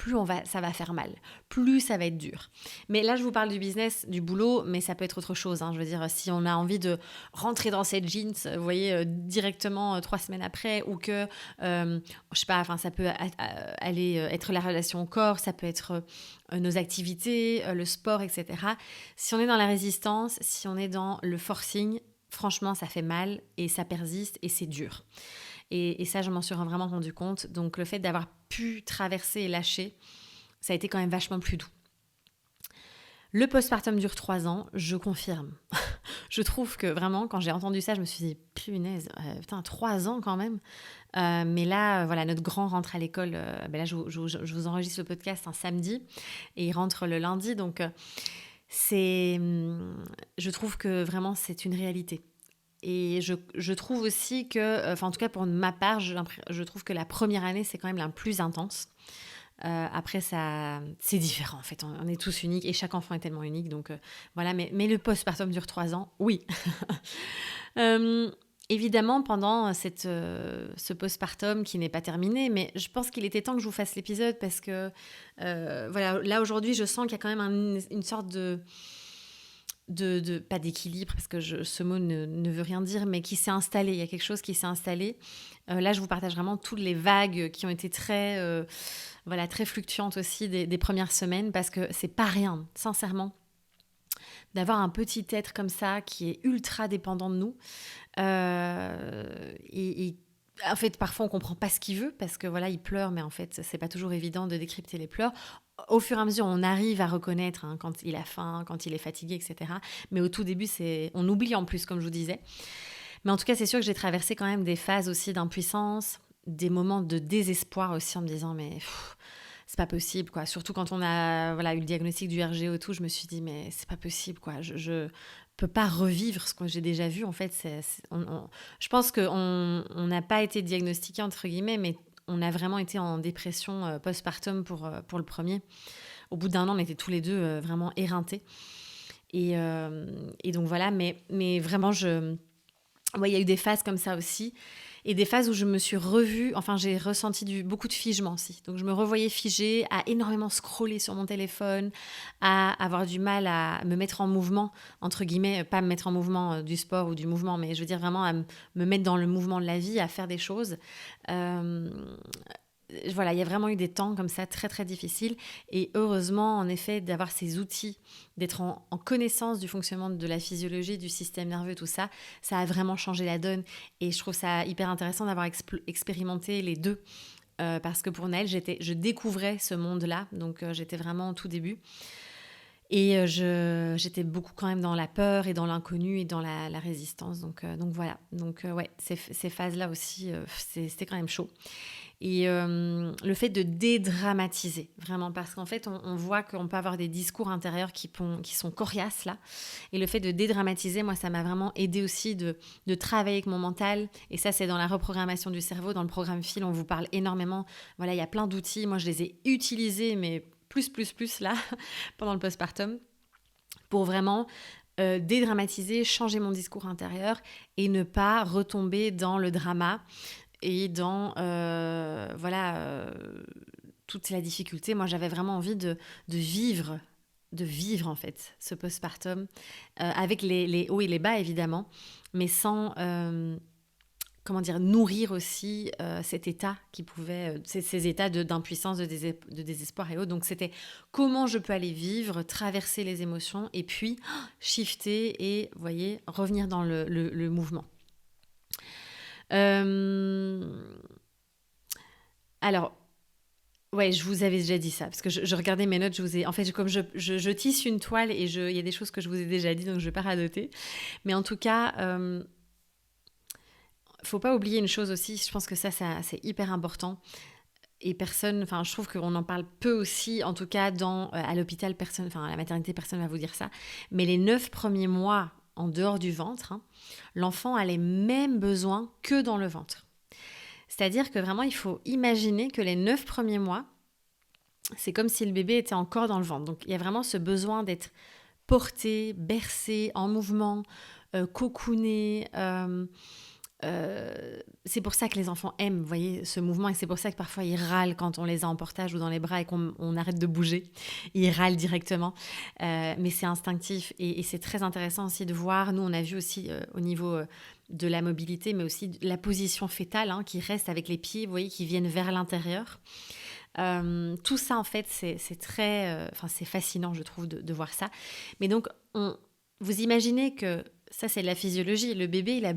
ça va faire mal, plus ça va être dur. Mais là, je vous parle du business, du boulot, mais ça peut être autre chose, hein. Je veux dire, si on a envie de rentrer dans cette jeans, vous voyez, directement 3 semaines après, ou que, je sais pas, enfin, ça peut aller être la relation au corps, ça peut être nos activités, le sport, etc. Si on est dans la résistance, si on est dans le forcing, franchement, ça fait mal et ça persiste et c'est dur. Et ça, je m'en suis vraiment rendu compte. Donc, le fait d'avoir pu traverser et lâcher, ça a été quand même vachement plus doux. Le postpartum dure 3 ans, je confirme. Je trouve que vraiment, quand j'ai entendu ça, je me suis dit, punaise, 3 ans quand même. Mais là, voilà, notre grand rentre à l'école. Là, je vous enregistre le podcast un samedi et il rentre le lundi. Donc, je trouve que vraiment, c'est une réalité. Et je trouve aussi que, en tout cas pour ma part, je trouve que la première année, c'est quand même la plus intense. Après, c'est différent en fait. On est tous uniques et chaque enfant est tellement unique. Donc voilà, mais le postpartum dure 3 ans, oui. Évidemment, pendant ce postpartum qui n'est pas terminé, mais je pense qu'il était temps que je vous fasse l'épisode parce que voilà, là aujourd'hui, je sens qu'il y a quand même une sorte de pas d'équilibre, parce que ce mot ne veut rien dire, mais qui s'est installé. Il y a quelque chose qui s'est installé. Là, je vous partage vraiment toutes les vagues qui ont été très fluctuantes aussi des premières semaines, parce que c'est pas rien, sincèrement, d'avoir un petit être comme ça qui est ultra dépendant de nous. Et en fait, parfois, on comprend pas ce qu'il veut parce que voilà, il pleure, mais en fait, c'est pas toujours évident de décrypter les pleurs. Au fur et à mesure, on arrive à reconnaître quand il a faim, quand il est fatigué, etc. Mais au tout début, on oublie en plus, comme je vous disais. Mais en tout cas, c'est sûr que j'ai traversé quand même des phases aussi d'impuissance, des moments de désespoir aussi, en me disant mais c'est pas possible, quoi. Surtout quand on a eu le diagnostic du RGO et tout, je me suis dit mais c'est pas possible, quoi. Je peux pas revivre ce que j'ai déjà vu. En fait, je pense qu'on n'a pas été diagnostiqué entre guillemets, mais on a vraiment été en dépression postpartum pour le premier. Au bout d'1 an, on était tous les deux vraiment éreintés. Et donc voilà, mais vraiment, il y a eu des phases comme ça aussi. Et des phases où je me suis revue, enfin j'ai ressenti beaucoup de figement aussi. Donc je me revoyais figée, à énormément scroller sur mon téléphone, à avoir du mal à me mettre en mouvement, entre guillemets, pas me mettre en mouvement du sport ou du mouvement, mais je veux dire vraiment à me mettre dans le mouvement de la vie, à faire des choses. Euh, voilà, il y a vraiment eu des temps comme ça très très difficiles et heureusement en effet d'avoir ces outils, d'être en connaissance du fonctionnement de la physiologie, du système nerveux, tout ça, ça a vraiment changé la donne et je trouve ça hyper intéressant d'avoir expérimenté les deux parce que pour Naël, je découvrais ce monde-là, donc j'étais vraiment au tout début et j'étais beaucoup quand même dans la peur et dans l'inconnu et dans la résistance, donc voilà, donc ouais, ces phases-là aussi, c'était quand même chaud. Et le fait de dédramatiser, vraiment, parce qu'en fait, on voit qu'on peut avoir des discours intérieurs qui sont coriaces, là. Et le fait de dédramatiser, moi, ça m'a vraiment aidé aussi de travailler avec mon mental. Et ça, c'est dans la reprogrammation du cerveau. Dans le programme FIL, on vous parle énormément. Voilà, il y a plein d'outils. Moi, je les ai utilisés, mais plus, là, pendant le postpartum, pour vraiment dédramatiser, changer mon discours intérieur et ne pas retomber dans le drama et dans toute la difficulté. Moi, j'avais vraiment envie de vivre en fait ce postpartum avec les hauts et les bas évidemment, mais sans nourrir aussi cet état qui pouvait ces états d'impuissance, de désespoir et autres. Donc c'était comment je peux aller vivre, traverser les émotions et puis shifter et vous voyez revenir dans le mouvement. Alors, ouais, je vous avais déjà dit ça, parce que je regardais mes notes, en fait, comme je tisse une toile et il y a des choses que je vous ai déjà dit, donc je ne vais pas radoter. Mais en tout cas, faut pas oublier une chose aussi, je pense que ça c'est hyper important. Et je trouve qu'on en parle peu aussi, en tout cas à l'hôpital, à la maternité, personne ne va vous dire ça. Mais les 9 premiers mois en dehors du ventre, l'enfant a les mêmes besoins que dans le ventre. C'est-à-dire que vraiment, il faut imaginer que les 9 premiers mois, c'est comme si le bébé était encore dans le ventre. Donc, il y a vraiment ce besoin d'être porté, bercé, en mouvement, cocooné. C'est pour ça que les enfants aiment, vous voyez, ce mouvement. Et c'est pour ça que parfois, ils râlent quand on les a en portage ou dans les bras et qu'on arrête de bouger. Ils râlent directement. Mais c'est instinctif. Et c'est très intéressant aussi de voir. Nous, on a vu aussi au niveau de la mobilité, mais aussi de la position fétale qui reste avec les pieds, vous voyez, qui viennent vers l'intérieur. Tout ça, en fait, c'est très... c'est fascinant, je trouve, de voir ça. Mais donc, vous imaginez que ça, c'est de la physiologie. Le bébé, il a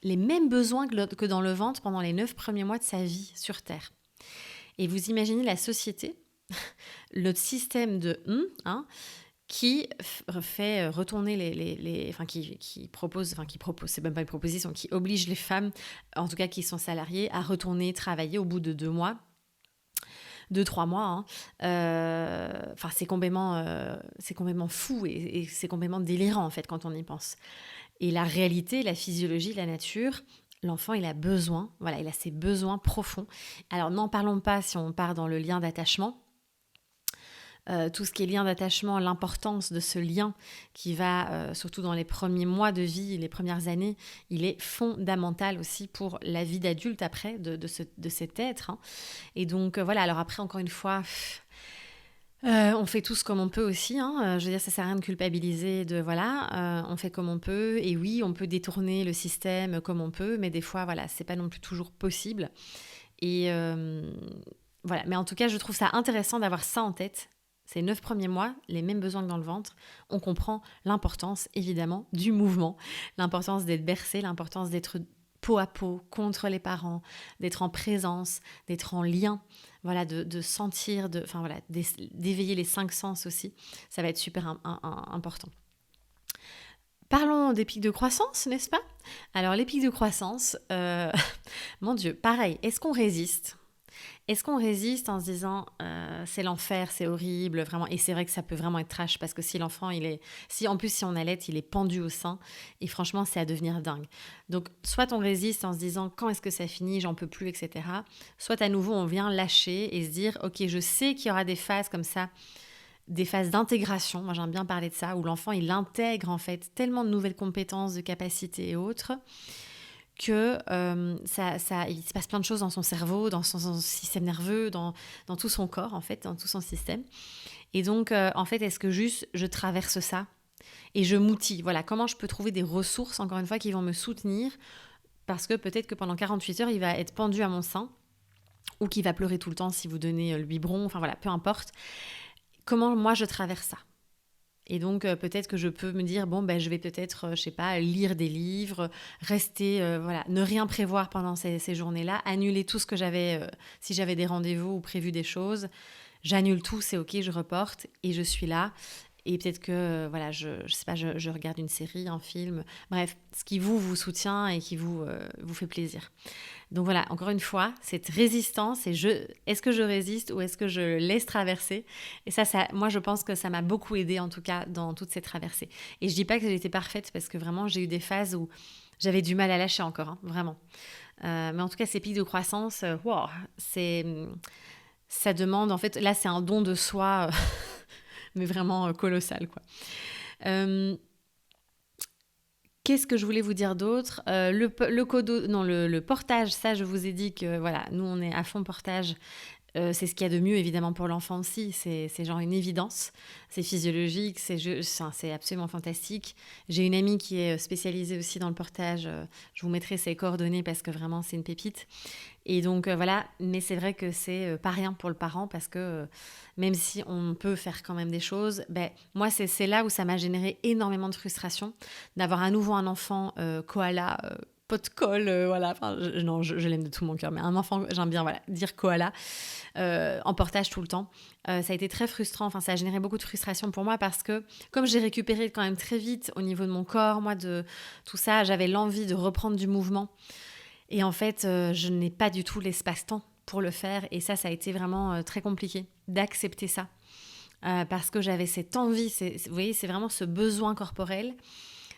les mêmes besoins que dans le ventre pendant les 9 premiers mois de sa vie sur Terre. Et vous imaginez la société, notre système de qui fait retourner qui propose, c'est même pas une proposition, qui oblige les femmes, en tout cas qui sont salariées, à retourner travailler au bout de 2 mois. 2-3 mois. C'est complètement fou et c'est complètement délirant en fait quand on y pense. Et la réalité, la physiologie, la nature, l'enfant, il a besoin, il a ses besoins profonds. Alors n'en parlons pas si on part dans le lien d'attachement. Tout ce qui est lien d'attachement, l'importance de ce lien qui va, surtout dans les premiers mois de vie, les premières années, il est fondamental aussi pour la vie d'adulte après, de cet être. Et donc, alors après, encore une fois... on fait tous comme on peut aussi, je veux dire, ça sert à rien de culpabiliser, on fait comme on peut, et oui, on peut détourner le système comme on peut, mais des fois, c'est pas non plus toujours possible. Et mais en tout cas, je trouve ça intéressant d'avoir ça en tête. Ces 9 premiers mois, les mêmes besoins que dans le ventre, on comprend l'importance, évidemment, du mouvement, l'importance d'être bercé, l'importance d'être peau à peau contre les parents, d'être en présence, d'être en lien, de sentir, d'éveiller les 5 sens aussi. Ça va être super important. Parlons des pics de croissance, n'est-ce pas ? Alors, les pics de croissance, mon Dieu, pareil, est-ce qu'on résiste ? Est-ce qu'on résiste en se disant c'est l'enfer, c'est horrible, vraiment. Et c'est vrai que ça peut vraiment être trash parce que si l'enfant, si on allait, il est pendu au sein et franchement, c'est à devenir dingue. Donc, soit on résiste en se disant quand est-ce que ça finit, j'en peux plus, etc. Soit à nouveau, on vient lâcher et se dire ok, je sais qu'il y aura des phases comme ça, des phases d'intégration. Moi, j'aime bien parler de ça où l'enfant, il intègre en fait tellement de nouvelles compétences, de capacités et autres que il se passe plein de choses dans son cerveau, dans son système nerveux, dans tout son corps, en fait, dans tout son système. Et donc, en fait, est-ce que juste je traverse ça et je m'outille? Voilà, comment je peux trouver des ressources, encore une fois, qui vont me soutenir, parce que peut-être que pendant 48 heures, il va être pendu à mon sein, ou qu'il va pleurer tout le temps si vous donnez le biberon, enfin voilà, peu importe. Comment moi je traverse ça? Et donc, peut-être que je peux me dire, bon, je vais peut-être, je sais pas, lire des livres, rester, voilà, ne rien prévoir pendant ces journées-là, annuler tout ce que j'avais, si j'avais des rendez-vous ou prévu des choses, j'annule tout, c'est ok, je reporte et je suis là. Et peut-être que, voilà, je sais pas, je regarde une série, un film, bref, ce qui vous soutient et qui vous fait plaisir. Donc voilà, encore une fois, cette résistance, est-ce que je résiste ou est-ce que je laisse traverser? Et ça, moi, je pense que ça m'a beaucoup aidée, en tout cas, dans toute cette traversée. Et je dis pas que j'étais parfaite, parce que vraiment, j'ai eu des phases où j'avais du mal à lâcher encore, hein, vraiment. Mais en tout cas, ces pics de croissance, wow, ça demande, en fait, là, c'est un don de soi, mais vraiment colossal, quoi. Qu'est-ce que je voulais vous dire d'autre? Le portage, ça, je vous ai dit que, voilà, nous, on est à fond portage. C'est ce qu'il y a de mieux, évidemment, pour l'enfant aussi. C'est genre une évidence. C'est physiologique, c'est absolument fantastique. J'ai une amie qui est spécialisée aussi dans le portage. Je vous mettrai ses coordonnées parce que vraiment, c'est une pépite. Et donc, voilà. Mais c'est vrai que c'est pas rien pour le parent, parce que même si on peut faire quand même des choses, moi, c'est là où ça m'a généré énormément de frustration d'avoir à nouveau un enfant koala, pot de colle, voilà. Enfin, non, je l'aime de tout mon cœur, mais un enfant, j'aime bien, voilà, dire koala, en portage tout le temps. Ça a été très frustrant, enfin, ça a généré beaucoup de frustration pour moi, parce que comme j'ai récupéré quand même très vite au niveau de mon corps, moi, de tout ça, j'avais l'envie de reprendre du mouvement. Et en fait, je n'ai pas du tout l'espace-temps pour le faire. Et ça a été vraiment très compliqué d'accepter ça. Parce que j'avais cette envie, vous voyez, c'est vraiment ce besoin corporel,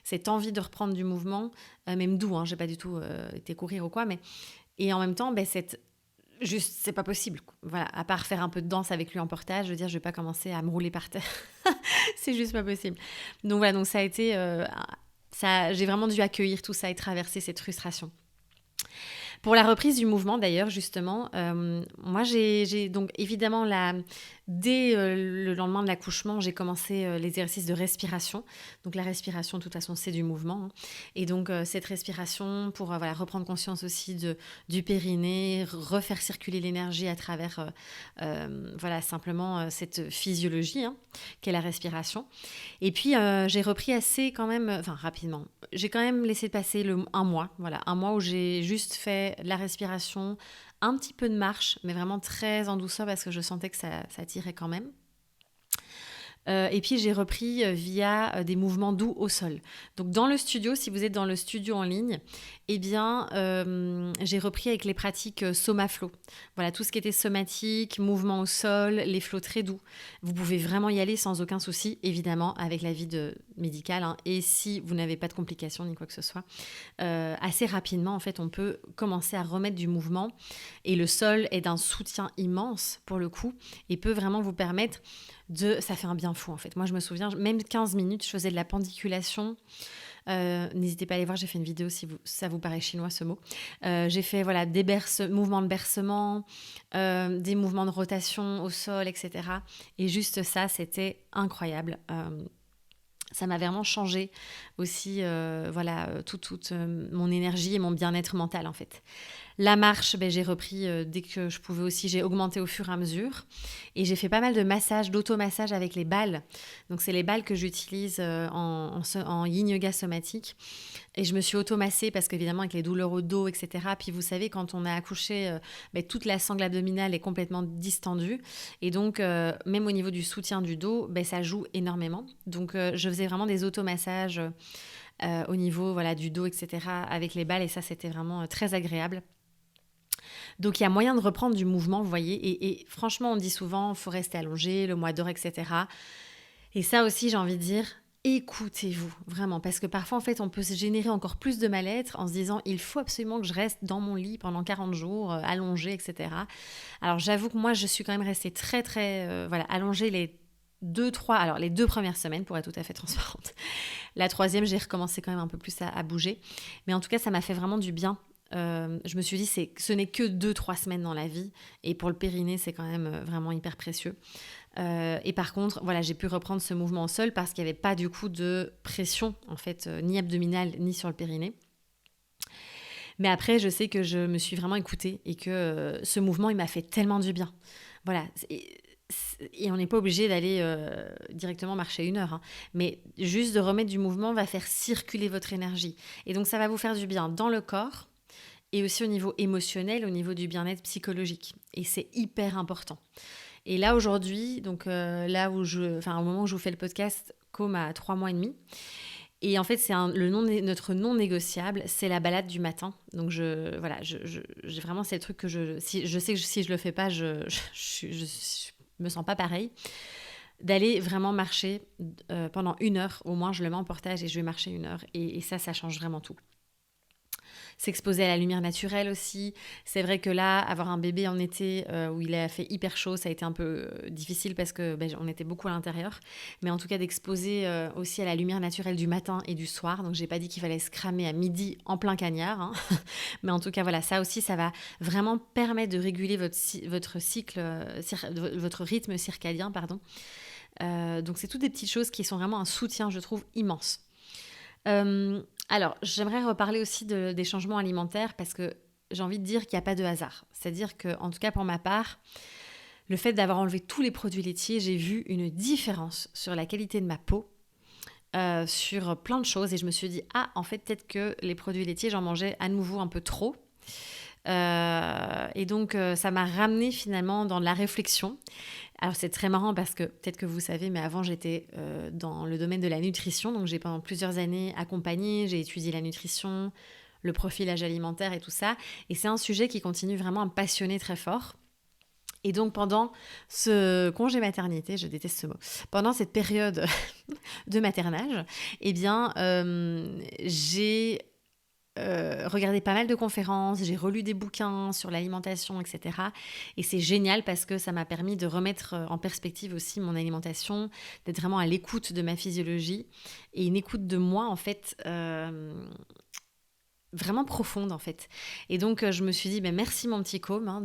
cette envie de reprendre du mouvement, même doux, hein, j'ai pas du tout été courir ou quoi, mais... Et en même temps, juste, c'est pas possible. Voilà, à part faire un peu de danse avec lui en portage, je veux dire, je vais pas commencer à me rouler par terre. C'est juste pas possible. Donc voilà, donc ça a été... j'ai vraiment dû accueillir tout ça et traverser cette frustration. Pour la reprise du mouvement, d'ailleurs, justement, moi, j'ai donc évidemment, dès le lendemain de l'accouchement, j'ai commencé l'exercice de respiration. Donc la respiration, de toute façon, c'est du mouvement, hein. Et donc cette respiration pour voilà, reprendre conscience aussi du périnée, refaire circuler l'énergie à travers voilà, simplement cette physiologie, hein, qu'est la respiration. Et puis j'ai repris rapidement. J'ai quand même laissé passer un mois où j'ai juste fait de la respiration, un petit peu de marche, mais vraiment très en douceur, parce que je sentais que ça tirait quand même. Et puis j'ai repris via des mouvements doux au sol. Donc dans le studio, si vous êtes dans le studio en ligne, eh bien j'ai repris avec les pratiques SomaFlow. Voilà, tout ce qui était somatique, mouvement au sol, les flots très doux. Vous pouvez vraiment y aller sans aucun souci, évidemment, avec l'avis médical, hein. Et si vous n'avez pas de complications ni quoi que ce soit, assez rapidement, en fait, on peut commencer à remettre du mouvement. Et le sol est d'un soutien immense, pour le coup, et peut vraiment vous permettre ça fait un bien fou, en fait. Moi, je me souviens, même 15 minutes, je faisais de la pendiculation. N'hésitez pas à aller voir, j'ai fait une vidéo si ça vous paraît chinois, ce mot. J'ai fait voilà, des mouvements de bercement, des mouvements de rotation au sol, etc. Et juste ça, c'était incroyable. Ça m'a vraiment changé aussi, toute mon énergie et mon bien-être mental, en fait. La marche, j'ai repris dès que je pouvais aussi. J'ai augmenté au fur et à mesure. Et j'ai fait pas mal de massages, d'automassage avec les balles. Donc, c'est les balles que j'utilise en yin yoga somatique. Et je me suis automassée parce qu'évidemment, avec les douleurs au dos, etc. Puis, vous savez, quand on a accouché, toute la sangle abdominale est complètement distendue. Et donc, même au niveau du soutien du dos, ça joue énormément. Donc, je faisais vraiment des automassages au niveau du dos, etc. avec les balles. Et ça, c'était vraiment très agréable. Donc, il y a moyen de reprendre du mouvement, vous voyez. Et franchement, on dit souvent, il faut rester allongé, le mois d'or, etc. Et ça aussi, j'ai envie de dire, écoutez-vous, vraiment. Parce que parfois, en fait, on peut se générer encore plus de mal-être en se disant, il faut absolument que je reste dans mon lit pendant 40 jours, allongée, etc. Alors, j'avoue que moi, je suis quand même restée très, très allongée les 2 premières semaines, pour être tout à fait transparente. La troisième, j'ai recommencé quand même un peu plus à bouger. Mais en tout cas, ça m'a fait vraiment du bien. Je me suis dit, ce n'est que 2-3 semaines dans la vie. Et pour le périnée, c'est quand même vraiment hyper précieux. Et par contre, voilà, j'ai pu reprendre ce mouvement au sol parce qu'il n'y avait pas du coup de pression, en fait, ni abdominale, ni sur le périnée. Mais après, je sais que je me suis vraiment écoutée et que ce mouvement, il m'a fait tellement du bien. Voilà. Et on n'est pas obligé d'aller directement marcher 1 heure. Hein. Mais juste de remettre du mouvement va faire circuler votre énergie. Et donc, ça va vous faire du bien dans le corps et aussi au niveau émotionnel, au niveau du bien-être psychologique. Et c'est hyper important. Et là, aujourd'hui, donc au moment où je vous fais le podcast, Com a 3 mois et demi. Et en fait, notre non négociable, c'est la balade du matin. Donc, j'ai vraiment, c'est le truc que je sais que si je le fais pas, je me sens pas pareil. D'aller vraiment marcher pendant 1 heure, au moins, je le mets en portage et je vais marcher 1 heure. Et ça change vraiment tout. S'exposer à la lumière naturelle aussi. C'est vrai que là, avoir un bébé en été où il a fait hyper chaud, ça a été un peu difficile parce que on était beaucoup à l'intérieur. Mais en tout cas, d'exposer aussi à la lumière naturelle du matin et du soir. Donc, j'ai pas dit qu'il fallait se cramer à midi en plein cagnard. Hein. Mais en tout cas, voilà, ça aussi, ça va vraiment permettre de réguler votre cycle, votre rythme circadien, pardon. Donc, c'est toutes des petites choses qui sont vraiment un soutien, je trouve, immense. Alors, j'aimerais reparler aussi des changements alimentaires parce que j'ai envie de dire qu'il n'y a pas de hasard. C'est-à-dire que, en tout cas pour ma part, le fait d'avoir enlevé tous les produits laitiers, j'ai vu une différence sur la qualité de ma peau, sur plein de choses. Et je me suis dit, en fait, peut-être que les produits laitiers, j'en mangeais à nouveau un peu trop. Et donc, ça m'a ramené finalement dans la réflexion. Alors, c'est très marrant parce que, peut-être que vous savez, mais avant, j'étais dans le domaine de la nutrition. Donc, j'ai pendant plusieurs années accompagné, j'ai étudié la nutrition, le profilage alimentaire et tout ça. Et c'est un sujet qui continue vraiment à me passionner très fort. Et donc, pendant ce congé maternité, je déteste ce mot, pendant cette période de maternage, eh bien, j'ai regardé pas mal de conférences, j'ai relu des bouquins sur l'alimentation, etc. Et c'est génial parce que ça m'a permis de remettre en perspective aussi mon alimentation, d'être vraiment à l'écoute de ma physiologie et une écoute de moi, en fait, vraiment profonde en fait. Et donc je me suis dit merci mon petit Com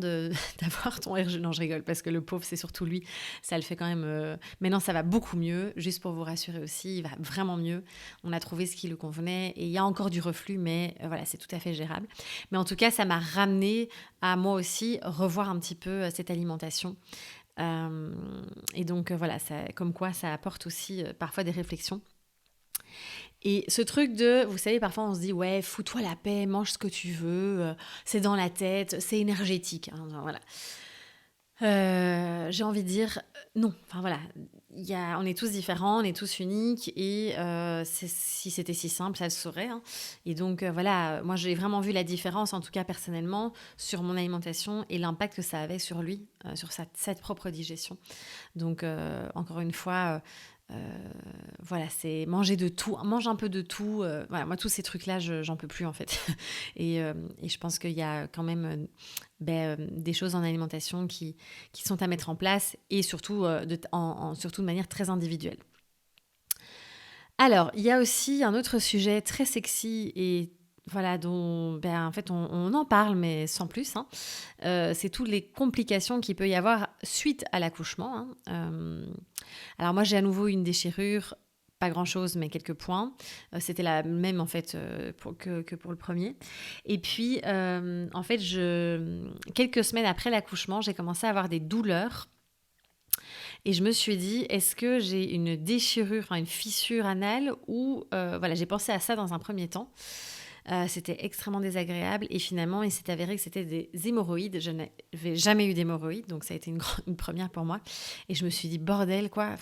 d'avoir ton RG. Non, je rigole parce que le pauvre, c'est surtout lui, ça le fait quand même. Maintenant ça va beaucoup mieux, juste pour vous rassurer aussi, il va vraiment mieux. On a trouvé ce qui le convenait et il y a encore du reflux, mais voilà, c'est tout à fait gérable. Mais en tout cas, ça m'a ramené à moi aussi revoir un petit peu cette alimentation. Et donc voilà, comme quoi ça apporte aussi parfois des réflexions. Et ce truc vous savez, parfois on se dit, ouais, fous-toi la paix, mange ce que tu veux, c'est dans la tête, c'est énergétique. Hein, voilà. J'ai envie de dire, non. Enfin voilà, on est tous différents, on est tous uniques et si c'était si simple, ça le saurait. Hein. Et donc voilà, moi j'ai vraiment vu la différence, en tout cas personnellement, sur mon alimentation et l'impact que ça avait sur lui, sur sa propre digestion. Donc encore une fois... voilà, c'est manger de tout, mange un peu de tout. Voilà, moi, tous ces trucs-là, j'en peux plus en fait. Et je pense qu'il y a quand même des choses en alimentation qui sont à mettre en place et surtout, surtout de manière très individuelle. Alors, il y a aussi un autre sujet très sexy et voilà, dont en fait on en parle mais sans plus. Hein. C'est toutes les complications qu'il peut y avoir suite à l'accouchement. Hein. Alors moi j'ai à nouveau une déchirure, pas grand-chose mais quelques points. C'était la même en fait que pour le premier. Et puis en fait quelques semaines après l'accouchement, j'ai commencé à avoir des douleurs. Et je me suis dit, est-ce que j'ai une déchirure, une fissure anale ou voilà, j'ai pensé à ça dans un premier temps. C'était extrêmement désagréable et finalement il s'est avéré que c'était des hémorroïdes. Je n'avais jamais eu d'hémorroïdes, donc ça a été une première pour moi. Et je me suis dit bordel quoi,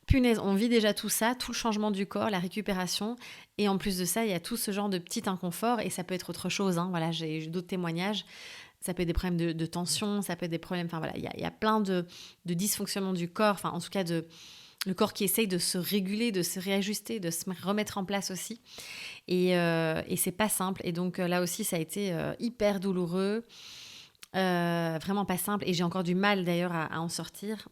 punaise, on vit déjà tout ça, tout le changement du corps, la récupération et en plus de ça il y a tout ce genre de petit inconfort et ça peut être autre chose. Hein. Voilà, j'ai eu d'autres témoignages. Ça peut être des problèmes de tension, ça peut être des problèmes... Enfin voilà, il y a plein de dysfonctionnements du corps, enfin en tout cas le corps qui essaye de se réguler, de se réajuster, de se remettre en place aussi. Et c'est pas simple. Et donc là aussi, ça a été hyper douloureux, vraiment pas simple. Et j'ai encore du mal d'ailleurs à en sortir.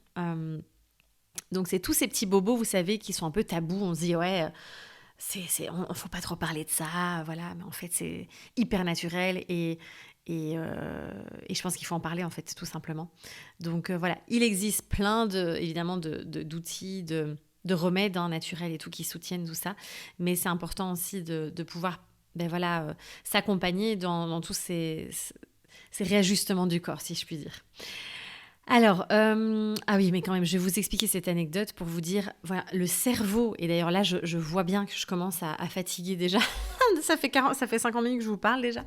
Donc, c'est tous ces petits bobos, vous savez, qui sont un peu tabous. On se dit, ouais, faut pas trop parler de ça, voilà. Mais en fait, c'est hyper naturel et je pense qu'il faut en parler, en fait, tout simplement. Donc, voilà, il existe plein, évidemment, d'outils, de remèdes naturels et tout qui soutiennent tout ça. Mais c'est important aussi de pouvoir s'accompagner dans tous ces réajustements du corps, si je puis dire. Alors, ah oui, mais quand même, je vais vous expliquer cette anecdote pour vous dire, voilà, le cerveau, et d'ailleurs là, je vois bien que je commence à fatiguer déjà. Ça fait 50 minutes que je vous parle déjà.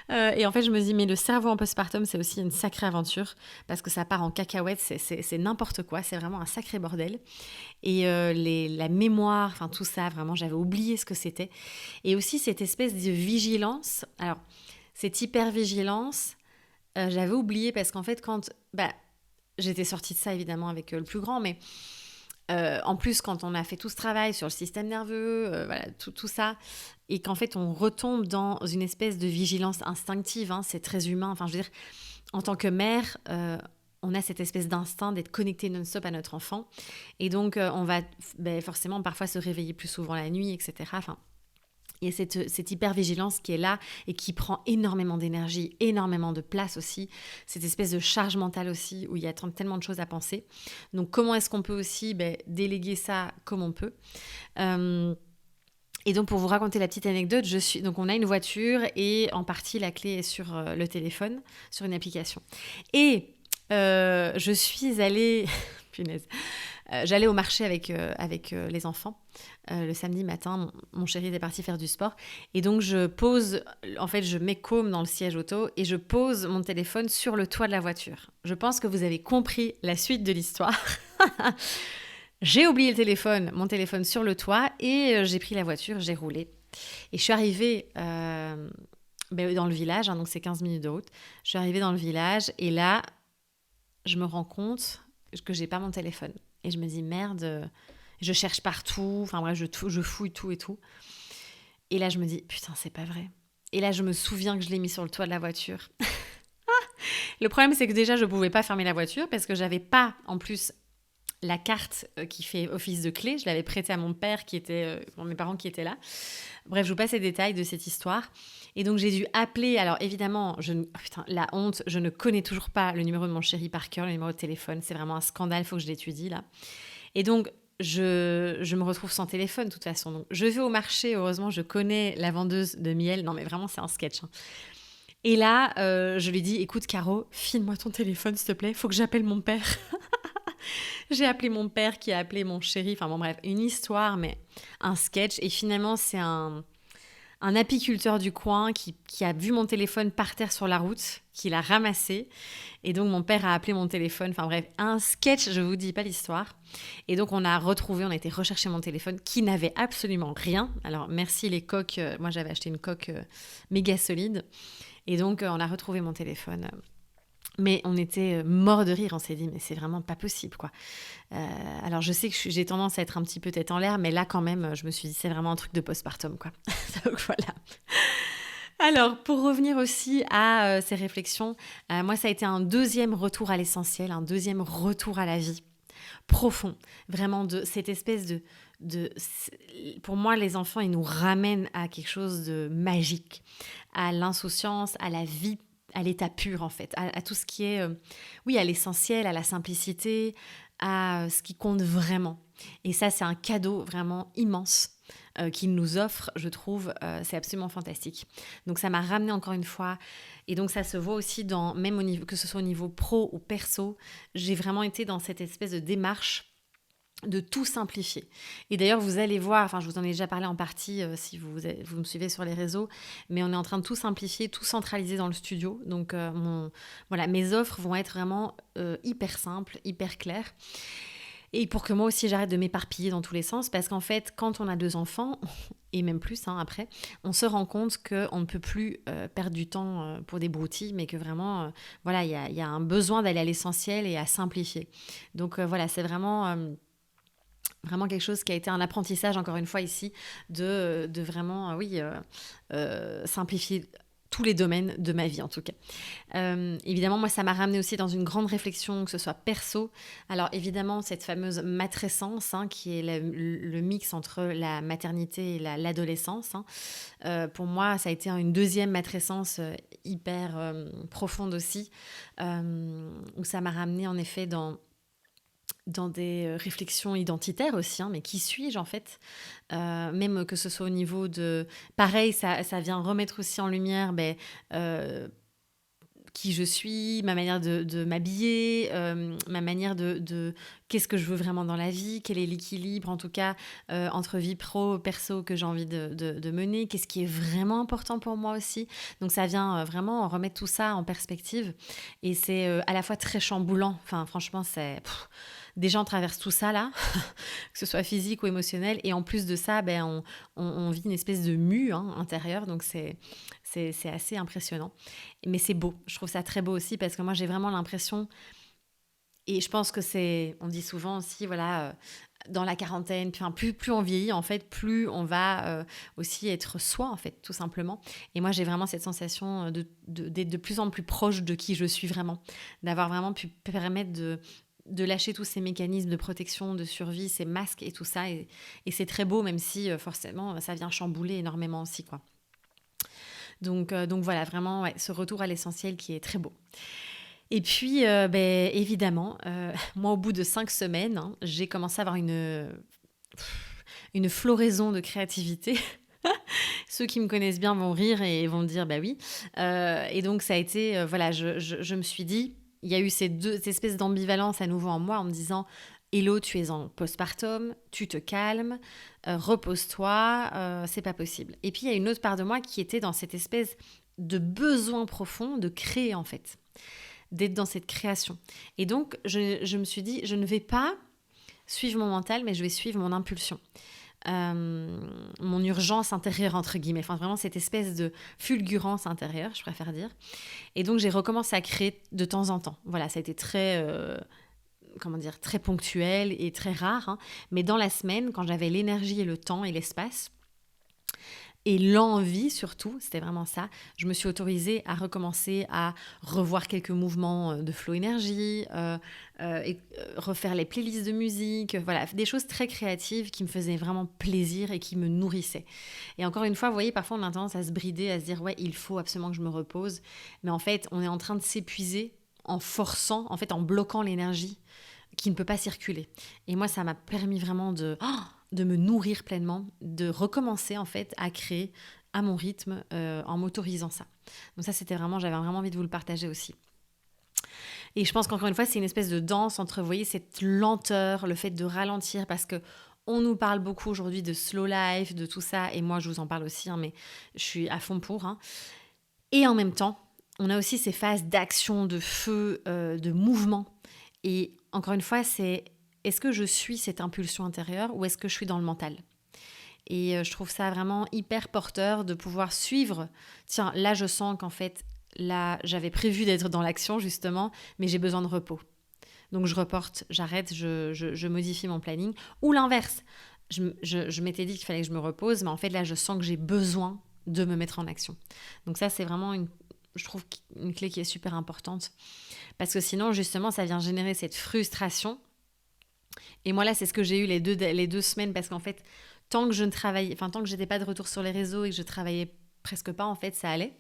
Et en fait, je me dis, mais le cerveau en postpartum, c'est aussi une sacrée aventure parce que ça part en cacahuète, c'est n'importe quoi, c'est vraiment un sacré bordel. Et la mémoire, enfin tout ça, vraiment, j'avais oublié ce que c'était. Et aussi cette espèce de vigilance. Alors, cette hyper-vigilance, j'avais oublié parce qu'en fait, j'étais sortie de ça évidemment avec le plus grand, mais en plus, quand on a fait tout ce travail sur le système nerveux, voilà, tout ça, et qu'en fait on retombe dans une espèce de vigilance instinctive, hein, c'est très humain. Enfin, je veux dire, en tant que mère, on a cette espèce d'instinct d'être connecté non-stop à notre enfant, et donc on va forcément parfois se réveiller plus souvent la nuit, etc. Enfin, il y a cette hypervigilance qui est là et qui prend énormément d'énergie, énormément de place aussi. Cette espèce de charge mentale aussi où il y a tellement de choses à penser. Donc, comment est-ce qu'on peut aussi déléguer ça comme on peut Et donc, pour vous raconter la petite anecdote, donc on a une voiture et en partie, la clé est sur le téléphone, sur une application. Et je suis allée... Punaise. J'allais au marché avec les enfants le samedi matin. Mon chéri était parti faire du sport. Et donc, je mets Côme dans le siège auto et je pose mon téléphone sur le toit de la voiture. Je pense que vous avez compris la suite de l'histoire. J'ai oublié mon téléphone sur le toit et j'ai pris la voiture, j'ai roulé. Et je suis arrivée dans le village, hein, donc c'est 15 minutes de route. Je suis arrivée dans le village et là, je me rends compte que j'ai pas mon téléphone. Et je me dis, merde, je cherche partout, enfin bref, je fouille tout et tout. Et là, je me dis, putain, c'est pas vrai. Et là, je me souviens que je l'ai mis sur le toit de la voiture. Le problème, c'est que déjà, je pouvais pas fermer la voiture parce que j'avais pas, en plus, la carte qui fait office de clé. Je l'avais prêtée à mon père, mes parents qui étaient là. Bref, je vous passe les détails de cette histoire. Et donc, j'ai dû appeler. Alors, évidemment, la honte, je ne connais toujours pas le numéro de mon chéri par cœur, le numéro de téléphone. C'est vraiment un scandale, il faut que je l'étudie, là. Et donc, je me retrouve sans téléphone, de toute façon. Donc, je vais au marché. Heureusement, je connais la vendeuse de miel. Non, mais vraiment, c'est un sketch. Hein. Et là, je lui dis, écoute, Caro, file-moi ton téléphone, s'il te plaît. Il faut que j'appelle mon père. J'ai appelé mon père qui a appelé mon chéri. Enfin bon, bref, une histoire, mais un sketch. Et finalement, c'est un apiculteur du coin qui a vu mon téléphone par terre sur la route, qui l'a ramassé. Et donc, mon père a appelé mon téléphone. Enfin bref, un sketch, je vous dis pas l'histoire. Et donc, on a été rechercher mon téléphone qui n'avait absolument rien. Alors, merci les coques. Moi, j'avais acheté une coque méga solide. Et donc, on a retrouvé mon téléphone. Mais on était morts de rire, on s'est dit, mais c'est vraiment pas possible, quoi. Alors, je sais que j'ai tendance à être un petit peu tête en l'air, mais là, quand même, je me suis dit, c'est vraiment un truc de postpartum, quoi. Donc, voilà. Alors, pour revenir aussi à ces réflexions, moi, ça a été un deuxième retour à l'essentiel, un deuxième retour à la vie profond, vraiment de cette espèce pour moi, les enfants, ils nous ramènent à quelque chose de magique, à l'insouciance, à la vie, à l'état pur en fait, à tout ce qui est, à l'essentiel, à la simplicité, à ce qui compte vraiment. Et ça, c'est un cadeau vraiment immense qu'il nous offre, je trouve, c'est absolument fantastique. Donc ça m'a ramené encore une fois, et donc ça se voit aussi même au niveau, que ce soit au niveau pro ou perso, j'ai vraiment été dans cette espèce de démarche de tout simplifier. Et d'ailleurs, vous allez voir, enfin je vous en ai déjà parlé en partie si vous me suivez sur les réseaux, mais on est en train de tout simplifier, tout centraliser dans le studio. Donc mes offres vont être vraiment hyper simples, hyper claires. Et pour que moi aussi j'arrête de m'éparpiller dans tous les sens, parce qu'en fait, quand on a 2 enfants, et même plus après, on se rend compte qu'on ne peut plus perdre du temps pour des broutilles, mais que vraiment, il y a un besoin d'aller à l'essentiel et à simplifier. Donc c'est vraiment quelque chose qui a été un apprentissage, encore une fois ici, de vraiment, simplifier tous les domaines de ma vie en tout cas. Évidemment, moi, ça m'a ramené aussi dans une grande réflexion, que ce soit perso. Alors évidemment, cette fameuse matrescence, qui est le mix entre la maternité et l'adolescence. Pour moi, ça a été une deuxième matrescence hyper profonde aussi, où ça m'a ramené en effet dans des réflexions identitaires aussi, mais qui suis-je en fait, même que ce soit au niveau de... Pareil, ça vient remettre aussi en lumière qui je suis, ma manière de m'habiller, ma manière de qu'est-ce que je veux vraiment dans la vie, quel est l'équilibre en tout cas entre vie pro, perso que j'ai envie de mener, qu'est-ce qui est vraiment important pour moi aussi. Donc ça vient vraiment remettre tout ça en perspective et c'est à la fois très chamboulant. Enfin franchement déjà on traverse tout ça là, que ce soit physique ou émotionnel et en plus de ça on vit une espèce de mue intérieure, donc c'est assez impressionnant. Mais c'est beau, je trouve ça très beau aussi parce que moi j'ai vraiment l'impression, et je pense que on dit souvent aussi, voilà, dans la quarantaine, plus on vieillit en fait, plus on va aussi être soi en fait, tout simplement. Et moi j'ai vraiment cette sensation d'être de plus en plus proche de qui je suis vraiment, d'avoir vraiment pu permettre de lâcher tous ces mécanismes de protection, de survie, ces masques et tout ça. Et c'est très beau, même si forcément ça vient chambouler énormément aussi, quoi. Donc voilà, vraiment, ce retour à l'essentiel qui est très beau. Et puis, évidemment, moi, au bout de 5 semaines, j'ai commencé à avoir une floraison de créativité. Ceux qui me connaissent bien vont rire et vont dire, bah oui. Et donc, ça a été, voilà, je me suis dit, il y a eu cette espèce d'ambivalence à nouveau en moi en me disant, Hello, tu es en postpartum, tu te calmes, repose-toi, c'est pas possible. Et puis il y a une autre part de moi qui était dans cette espèce de besoin profond de créer en fait, d'être dans cette création. Et donc je me suis dit, je ne vais pas suivre mon mental, mais je vais suivre mon impulsion. Mon urgence intérieure entre guillemets, enfin vraiment cette espèce de fulgurance intérieure, je préfère dire. Et donc j'ai recommencé à créer de temps en temps. Voilà, ça a été très très ponctuel et très rare, mais dans la semaine, quand j'avais l'énergie et le temps et l'espace, et l'envie surtout, c'était vraiment ça, je me suis autorisée à recommencer à revoir quelques mouvements de flow énergie, refaire les playlists de musique, voilà, des choses très créatives qui me faisaient vraiment plaisir et qui me nourrissaient. Et encore une fois, vous voyez, parfois on a tendance à se brider, à se dire ouais, il faut absolument que je me repose, mais en fait, on est en train de s'épuiser en forçant, en fait, en bloquant l'énergie qui ne peut pas circuler. Et moi, ça m'a permis vraiment de me nourrir pleinement, de recommencer en fait à créer à mon rythme en m'autorisant ça. Donc ça, j'avais vraiment envie de vous le partager aussi. Et je pense qu'encore une fois, c'est une espèce de danse entre, vous voyez, cette lenteur, le fait de ralentir, parce que on nous parle beaucoup aujourd'hui de slow life, de tout ça, et moi, je vous en parle aussi, mais je suis à fond pour. Et en même temps, on a aussi ces phases d'action, de feu, de mouvement. Et encore une fois, est-ce que je suis cette impulsion intérieure ou est-ce que je suis dans le mental ? Et je trouve ça vraiment hyper porteur de pouvoir suivre. Tiens, là, je sens qu'en fait, là, j'avais prévu d'être dans l'action, justement, mais j'ai besoin de repos. Donc, je reporte, j'arrête, je modifie mon planning. Ou l'inverse. Je m'étais dit qu'il fallait que je me repose, mais en fait, là, je sens que j'ai besoin de me mettre en action. Donc ça, c'est vraiment je trouve une clé qui est super importante. Parce que sinon, justement, ça vient générer cette frustration. Et moi, là, c'est ce que j'ai eu les deux semaines, parce qu'en fait, tant que j'étais pas de retour sur les réseaux et que je travaillais presque pas, en fait, ça allait.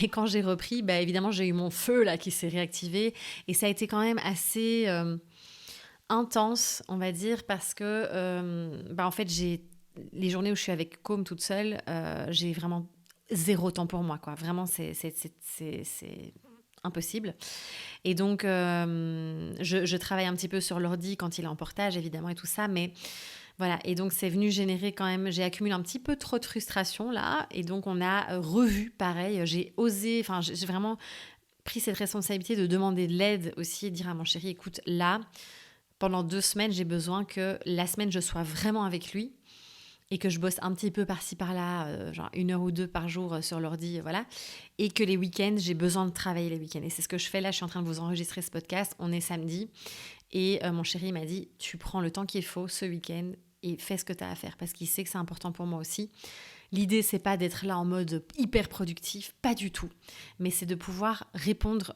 Et quand j'ai repris, évidemment, j'ai eu mon feu là qui s'est réactivé. Et ça a été quand même assez intense, on va dire, parce que, en fait, les journées où je suis avec Com toute seule, j'ai vraiment zéro temps pour moi, quoi. Vraiment, c'est impossible. Et donc, je travaille un petit peu sur l'ordi quand il est en portage, évidemment, et tout ça, mais voilà. Et donc, c'est venu générer quand même... J'ai accumulé un petit peu trop de frustration, là, et donc on a revu, pareil, j'ai vraiment pris cette responsabilité de demander de l'aide aussi, et de dire à mon chéri, écoute, là, pendant 2 semaines, j'ai besoin que la semaine, je sois vraiment avec lui, et que je bosse un petit peu par-ci par-là, genre 1 heure ou 2 par jour sur l'ordi, voilà. Et que les week-ends, j'ai besoin de travailler les week-ends. Et c'est ce que je fais là, je suis en train de vous enregistrer ce podcast, on est samedi. Et mon chéri m'a dit, tu prends le temps qu'il faut ce week-end et fais ce que tu as à faire, parce qu'il sait que c'est important pour moi aussi. L'idée, c'est pas d'être là en mode hyper productif, pas du tout. Mais c'est de pouvoir répondre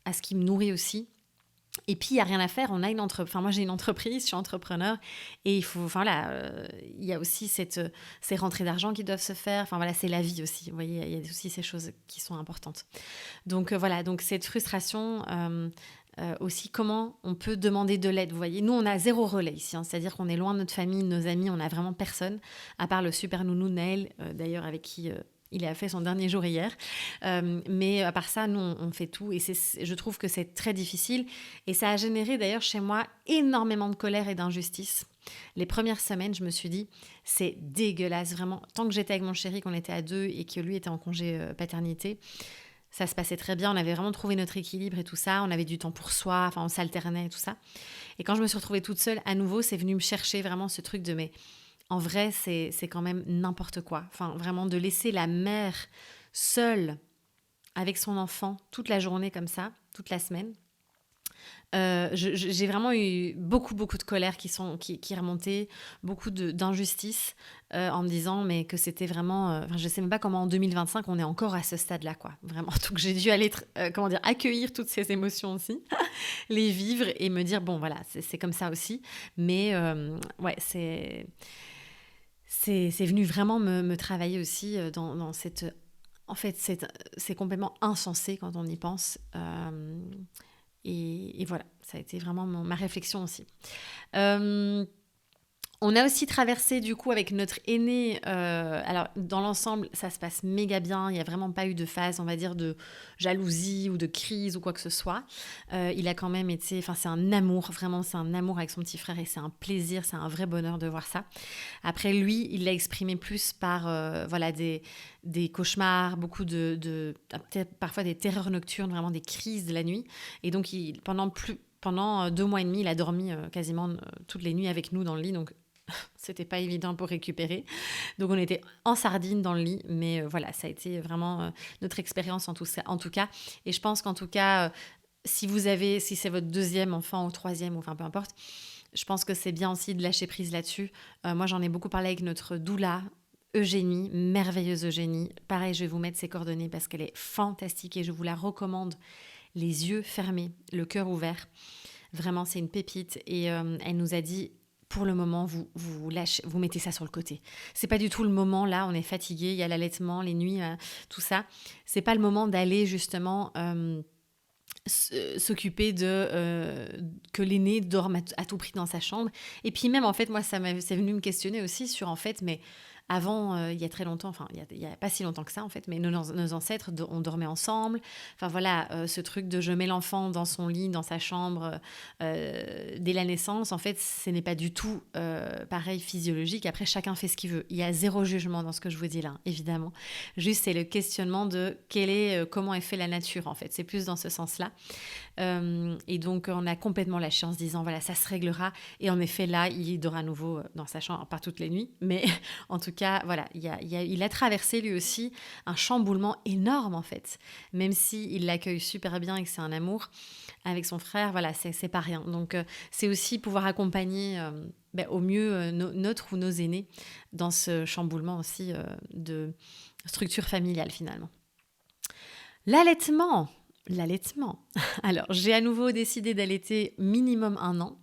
à ce qui me nourrit aussi. Et puis, il n'y a rien à faire. Moi, j'ai une entreprise, je suis entrepreneur. Et il faut, il y a aussi ces rentrées d'argent qui doivent se faire. Enfin, voilà, c'est la vie aussi. Vous voyez, il y a aussi ces choses qui sont importantes. Donc, voilà. Donc, cette frustration, aussi, comment on peut demander de l'aide. Vous voyez, nous, on a zéro relais ici. C'est-à-dire qu'on est loin de notre famille, de nos amis. On n'a vraiment personne, à part le super nounou Naël, d'ailleurs, avec qui... il a fait son dernier jour hier. Mais à part ça, nous, on fait tout. Et je trouve que c'est très difficile. Et ça a généré d'ailleurs chez moi énormément de colère et d'injustice. Les premières semaines, je me suis dit, c'est dégueulasse. Vraiment, tant que j'étais avec mon chéri, qu'on était à 2 et que lui était en congé paternité, ça se passait très bien. On avait vraiment trouvé notre équilibre et tout ça. On avait du temps pour soi. Enfin, on s'alternait et tout ça. Et quand je me suis retrouvée toute seule, à nouveau, c'est venu me chercher vraiment ce truc de... Mais en vrai, c'est quand même n'importe quoi. Enfin, vraiment, de laisser la mère seule avec son enfant toute la journée comme ça, toute la semaine. J'ai vraiment eu beaucoup de colère qui remontait, beaucoup d'injustice en me disant mais que c'était vraiment... je ne sais même pas comment en 2025 on est encore à ce stade-là, quoi. Vraiment, donc j'ai dû aller accueillir toutes ces émotions aussi, les vivre et me dire bon voilà, c'est comme ça aussi. Mais ouais, c'est venu vraiment me travailler aussi dans cette... En fait, c'est complètement insensé quand on y pense. Et voilà, ça a été vraiment ma réflexion aussi. On a aussi traversé du coup avec notre aîné, alors dans l'ensemble ça se passe méga bien, il n'y a vraiment pas eu de phase on va dire de jalousie ou de crise ou quoi que ce soit. Il a quand même été, c'est un amour, vraiment c'est un amour avec son petit frère et c'est un plaisir, c'est un vrai bonheur de voir ça. Après lui, il l'a exprimé plus par des cauchemars, beaucoup peut-être parfois des terreurs nocturnes, vraiment des crises de la nuit. Et donc pendant 2 mois et demi, il a dormi quasiment toutes les nuits avec nous dans le lit, donc c'était pas évident pour récupérer. Donc on était en sardine dans le lit, mais voilà, ça a été vraiment notre expérience en tout cas. Et je pense qu'en tout cas, si c'est votre 2e enfant ou 3e, ou enfin peu importe, je pense que c'est bien aussi de lâcher prise là-dessus. Moi, j'en ai beaucoup parlé avec notre doula, Eugénie, merveilleuse Eugénie. Pareil, je vais vous mettre ses coordonnées parce qu'elle est fantastique et je vous la recommande. Les yeux fermés, le cœur ouvert. Vraiment, c'est une pépite. Et elle nous a dit, pour le moment, vous mettez ça sur le côté. C'est pas du tout le moment, là, on est fatigué, il y a l'allaitement, les nuits, tout ça. C'est pas le moment d'aller justement s'occuper que l'aîné dorme à tout prix dans sa chambre. Et puis même, en fait, moi, c'est venu me questionner aussi sur, en fait, mais... Avant, il y a très longtemps, enfin, il y a pas si longtemps que ça, en fait, mais nos ancêtres, on dormait ensemble. Enfin, voilà, ce truc de je mets l'enfant dans son lit, dans sa chambre, dès la naissance, en fait, ce n'est pas du tout pareil physiologique. Après, chacun fait ce qu'il veut. Il y a zéro jugement dans ce que je vous dis là, évidemment. Juste, c'est le questionnement de comment est fait la nature, en fait. C'est plus dans ce sens-là. Et donc, on a complètement lâché en se disant, voilà, ça se réglera. Et en effet, là, il dort à nouveau dans sa chambre, pas toutes les nuits, mais en tout cas, voilà, il a traversé lui aussi un chamboulement énorme, en fait. Même s'il l'accueille super bien et que c'est un amour avec son frère, voilà, c'est pas rien. Donc, c'est aussi pouvoir accompagner au mieux notre ou nos aînés dans ce chamboulement aussi de structure familiale, finalement. L'allaitement. Alors, j'ai à nouveau décidé d'allaiter minimum 1 an.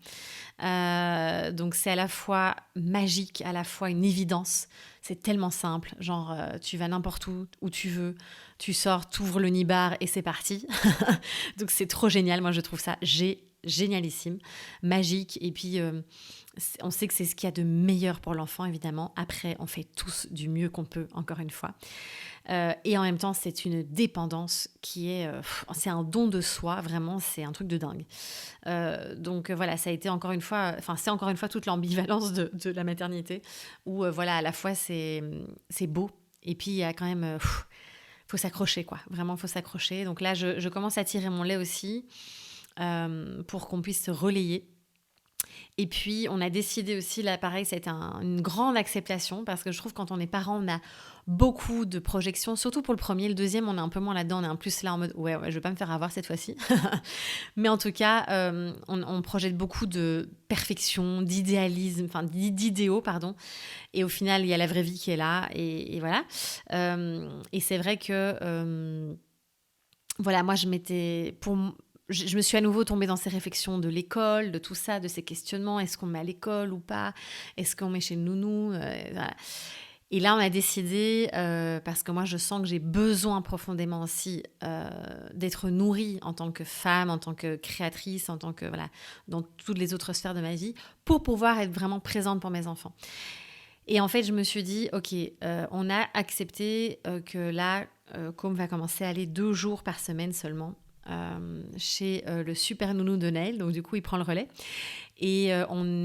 Donc, c'est à la fois magique, à la fois une évidence. C'est tellement simple. Genre, tu vas n'importe où tu veux. Tu sors, t'ouvres le nibar et c'est parti. Donc, c'est trop génial. Moi, je trouve ça génialissime, magique. Et puis, on sait que c'est ce qu'il y a de meilleur pour l'enfant, évidemment. Après, on fait tous du mieux qu'on peut, encore une fois. Et en même temps, c'est une dépendance qui c'est un don de soi, vraiment, c'est un truc de dingue. Donc voilà, ça a été encore une fois toute l'ambivalence de la maternité, où voilà, à la fois c'est beau, et puis il y a quand même, faut s'accrocher, quoi. Vraiment, faut s'accrocher. Donc là, je commence à tirer mon lait aussi, pour qu'on puisse se relayer. Et puis, on a décidé aussi, là, pareil, ça a été une grande acceptation parce que je trouve que quand on est parent, on a beaucoup de projections, surtout pour le premier. Le deuxième, on est un peu moins là-dedans, on est un plus là en mode ouais, je vais pas me faire avoir cette fois-ci. Mais en tout cas, on projette beaucoup de perfection, d'idéalisme, enfin d'idéaux, pardon. Et au final, il y a la vraie vie qui est là et voilà. Et c'est vrai que voilà, moi, je me suis à nouveau tombée dans ces réflexions de l'école, de tout ça, de ces questionnements. Est-ce qu'on me met à l'école ou pas? Est-ce qu'on met chez le nounou? Voilà. Et là, on a décidé, parce que moi, je sens que j'ai besoin profondément aussi d'être nourrie en tant que femme, en tant que créatrice, en tant que, voilà, dans toutes les autres sphères de ma vie, pour pouvoir être vraiment présente pour mes enfants. Et en fait, je me suis dit, ok, on a accepté que là, Com va commencer à aller 2 jours par semaine seulement chez le super nounou de Naël. Donc du coup, il prend le relais. Et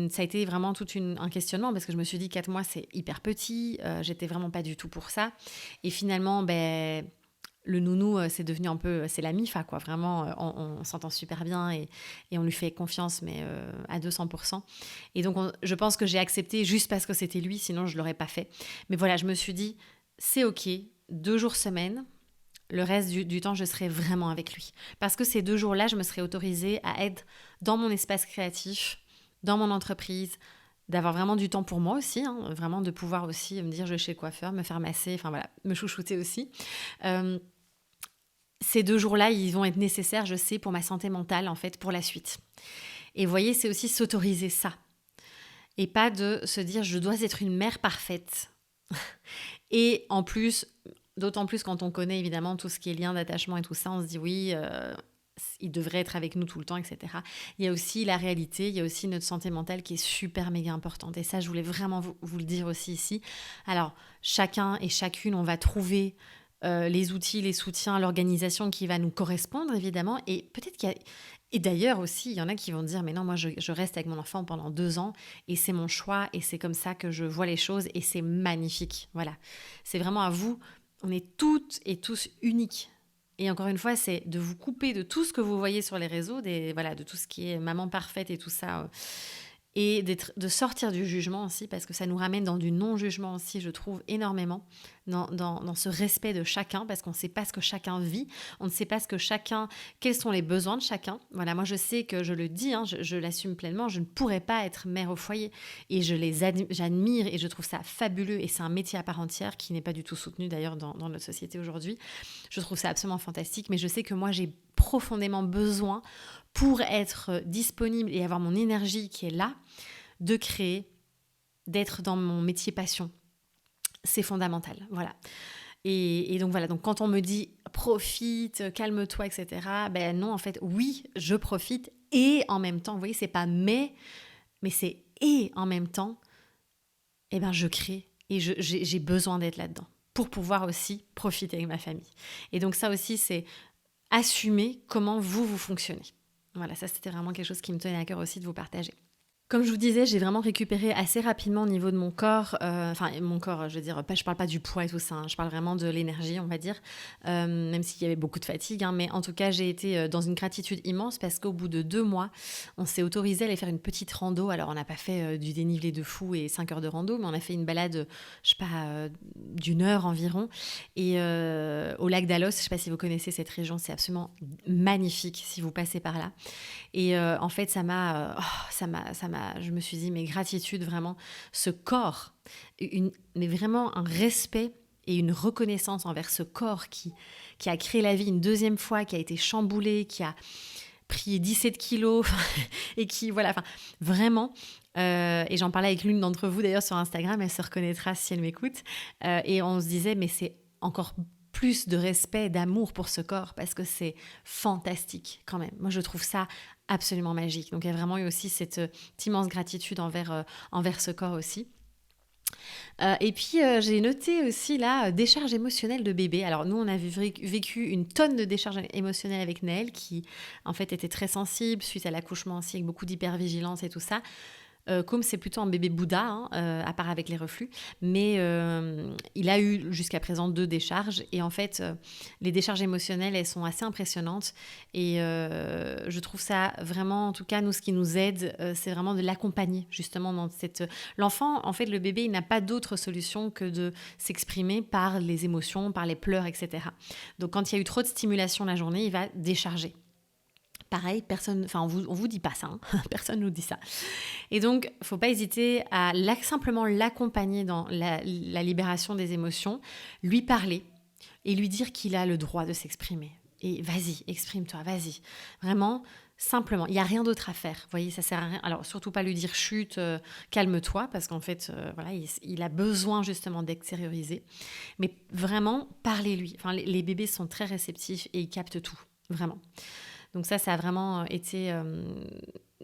ça a été vraiment tout un questionnement parce que je me suis dit 4 mois, c'est hyper petit. J'étais vraiment pas du tout pour ça. Et finalement, le nounou, c'est devenu un peu, c'est la MIFA, quoi. Vraiment, on s'entend super bien et on lui fait confiance, mais à 200%. Et donc, je pense que j'ai accepté juste parce que c'était lui, sinon je ne l'aurais pas fait. Mais voilà, je me suis dit, c'est OK, 2 jours semaine. Le reste du temps, je serai vraiment avec lui. Parce que ces 2 jours-là, je me serais autorisée à être dans mon espace créatif, dans mon entreprise, d'avoir vraiment du temps pour moi aussi, hein, vraiment de pouvoir aussi me dire je vais chez le coiffeur, me faire masser, enfin voilà, me chouchouter aussi. Ces 2 jours-là, ils vont être nécessaires, je sais, pour ma santé mentale, en fait, pour la suite. Et vous voyez, c'est aussi s'autoriser ça. Et pas de se dire je dois être une mère parfaite. Et en plus, d'autant plus quand on connaît évidemment tout ce qui est lien d'attachement et tout ça, on se dit oui, il devrait être avec nous tout le temps, etc. Il y a aussi la réalité, il y a aussi notre santé mentale qui est super méga importante. Et ça, je voulais vraiment vous le dire aussi ici. Alors, chacun et chacune, on va trouver les outils, les soutiens, l'organisation qui va nous correspondre, évidemment. Et peut-être qu'il y a... Et d'ailleurs aussi, il y en a qui vont dire, mais non, moi, je reste avec mon enfant pendant 2 ans et c'est mon choix et c'est comme ça que je vois les choses et c'est magnifique. Voilà. C'est vraiment à vous. On est toutes et tous uniques. Et encore une fois, c'est de vous couper de tout ce que vous voyez sur les réseaux, de tout ce qui est maman parfaite et tout ça. Et de sortir du jugement aussi, parce que ça nous ramène dans du non-jugement aussi, je trouve, énormément, dans ce respect de chacun, parce qu'on ne sait pas ce que chacun vit, on ne sait pas quels sont les besoins de chacun. Voilà, moi je sais que je le dis, hein, je l'assume pleinement, je ne pourrais pas être mère au foyer, et j'admire et je trouve ça fabuleux, et c'est un métier à part entière qui n'est pas du tout soutenu d'ailleurs dans notre société aujourd'hui. Je trouve ça absolument fantastique, mais je sais que moi j'ai profondément besoin pour être disponible et avoir mon énergie qui est là, de créer, d'être dans mon métier passion. C'est fondamental, voilà. Et donc voilà, donc quand on me dit profite, calme-toi, etc., ben non, en fait, oui, je profite et en même temps, vous voyez, c'est pas mais c'est et en même temps, eh ben je crée et j'ai besoin d'être là-dedans pour pouvoir aussi profiter avec ma famille. Et donc ça aussi, c'est assumer comment vous fonctionnez. Voilà, ça c'était vraiment quelque chose qui me tenait à cœur aussi de vous partager. Comme je vous disais, j'ai vraiment récupéré assez rapidement au niveau de mon corps. Mon corps, je veux dire, je parle pas du poids et tout ça, hein, je parle vraiment de l'énergie, on va dire. Même s'il y avait beaucoup de fatigue, hein, mais en tout cas, j'ai été dans une gratitude immense parce qu'au bout de 2 mois, on s'est autorisé à aller faire une petite rando. Alors, on n'a pas fait du dénivelé de fou et 5 heures de rando, mais on a fait une balade, je sais pas, d'1 heure environ. Et au lac d'Alos, je sais pas si vous connaissez cette région, c'est absolument magnifique si vous passez par là. Et en fait, je me suis dit, mais gratitude, vraiment, ce corps, mais vraiment un respect et une reconnaissance envers ce corps qui a créé la vie une deuxième fois, qui a été chamboulé, qui a pris 17 kilos, et qui, voilà, enfin, vraiment. Et j'en parlais avec l'une d'entre vous, d'ailleurs, sur Instagram, elle se reconnaîtra si elle m'écoute. Et on se disait, mais c'est encore plus de respect, d'amour pour ce corps, parce que c'est fantastique quand même. Moi, je trouve ça absolument magique. Donc, il y a vraiment eu aussi cette immense gratitude envers ce corps aussi. Et puis, j'ai noté aussi la décharge émotionnelle de bébé. Alors, nous, on a vécu une tonne de décharge émotionnelle avec Naël, qui, en fait, était très sensible suite à l'accouchement aussi, avec beaucoup d'hypervigilance et tout ça. Comme c'est plutôt un bébé Bouddha, hein, à part avec les reflux, mais il a eu jusqu'à présent 2 décharges et en fait, les décharges émotionnelles, elles sont assez impressionnantes et je trouve ça vraiment, en tout cas, nous, ce qui nous aide, c'est vraiment de l'accompagner justement dans cette... L'enfant, en fait, le bébé, il n'a pas d'autre solution que de s'exprimer par les émotions, par les pleurs, etc. Donc, quand il y a eu trop de stimulation la journée, il va décharger. Pareil, personne, enfin on vous dit pas ça, hein. Personne nous dit ça. Et donc, faut pas hésiter à simplement l'accompagner dans la libération des émotions, lui parler et lui dire qu'il a le droit de s'exprimer. Et vas-y, exprime-toi, vas-y. Vraiment, simplement, il n'y a rien d'autre à faire. Vous voyez, ça sert à rien. Alors, surtout pas lui dire chut, calme-toi, parce qu'en fait, voilà, il a besoin justement d'extérioriser. Mais vraiment, parlez-lui. Enfin, les bébés sont très réceptifs et ils captent tout, vraiment. Donc ça a vraiment été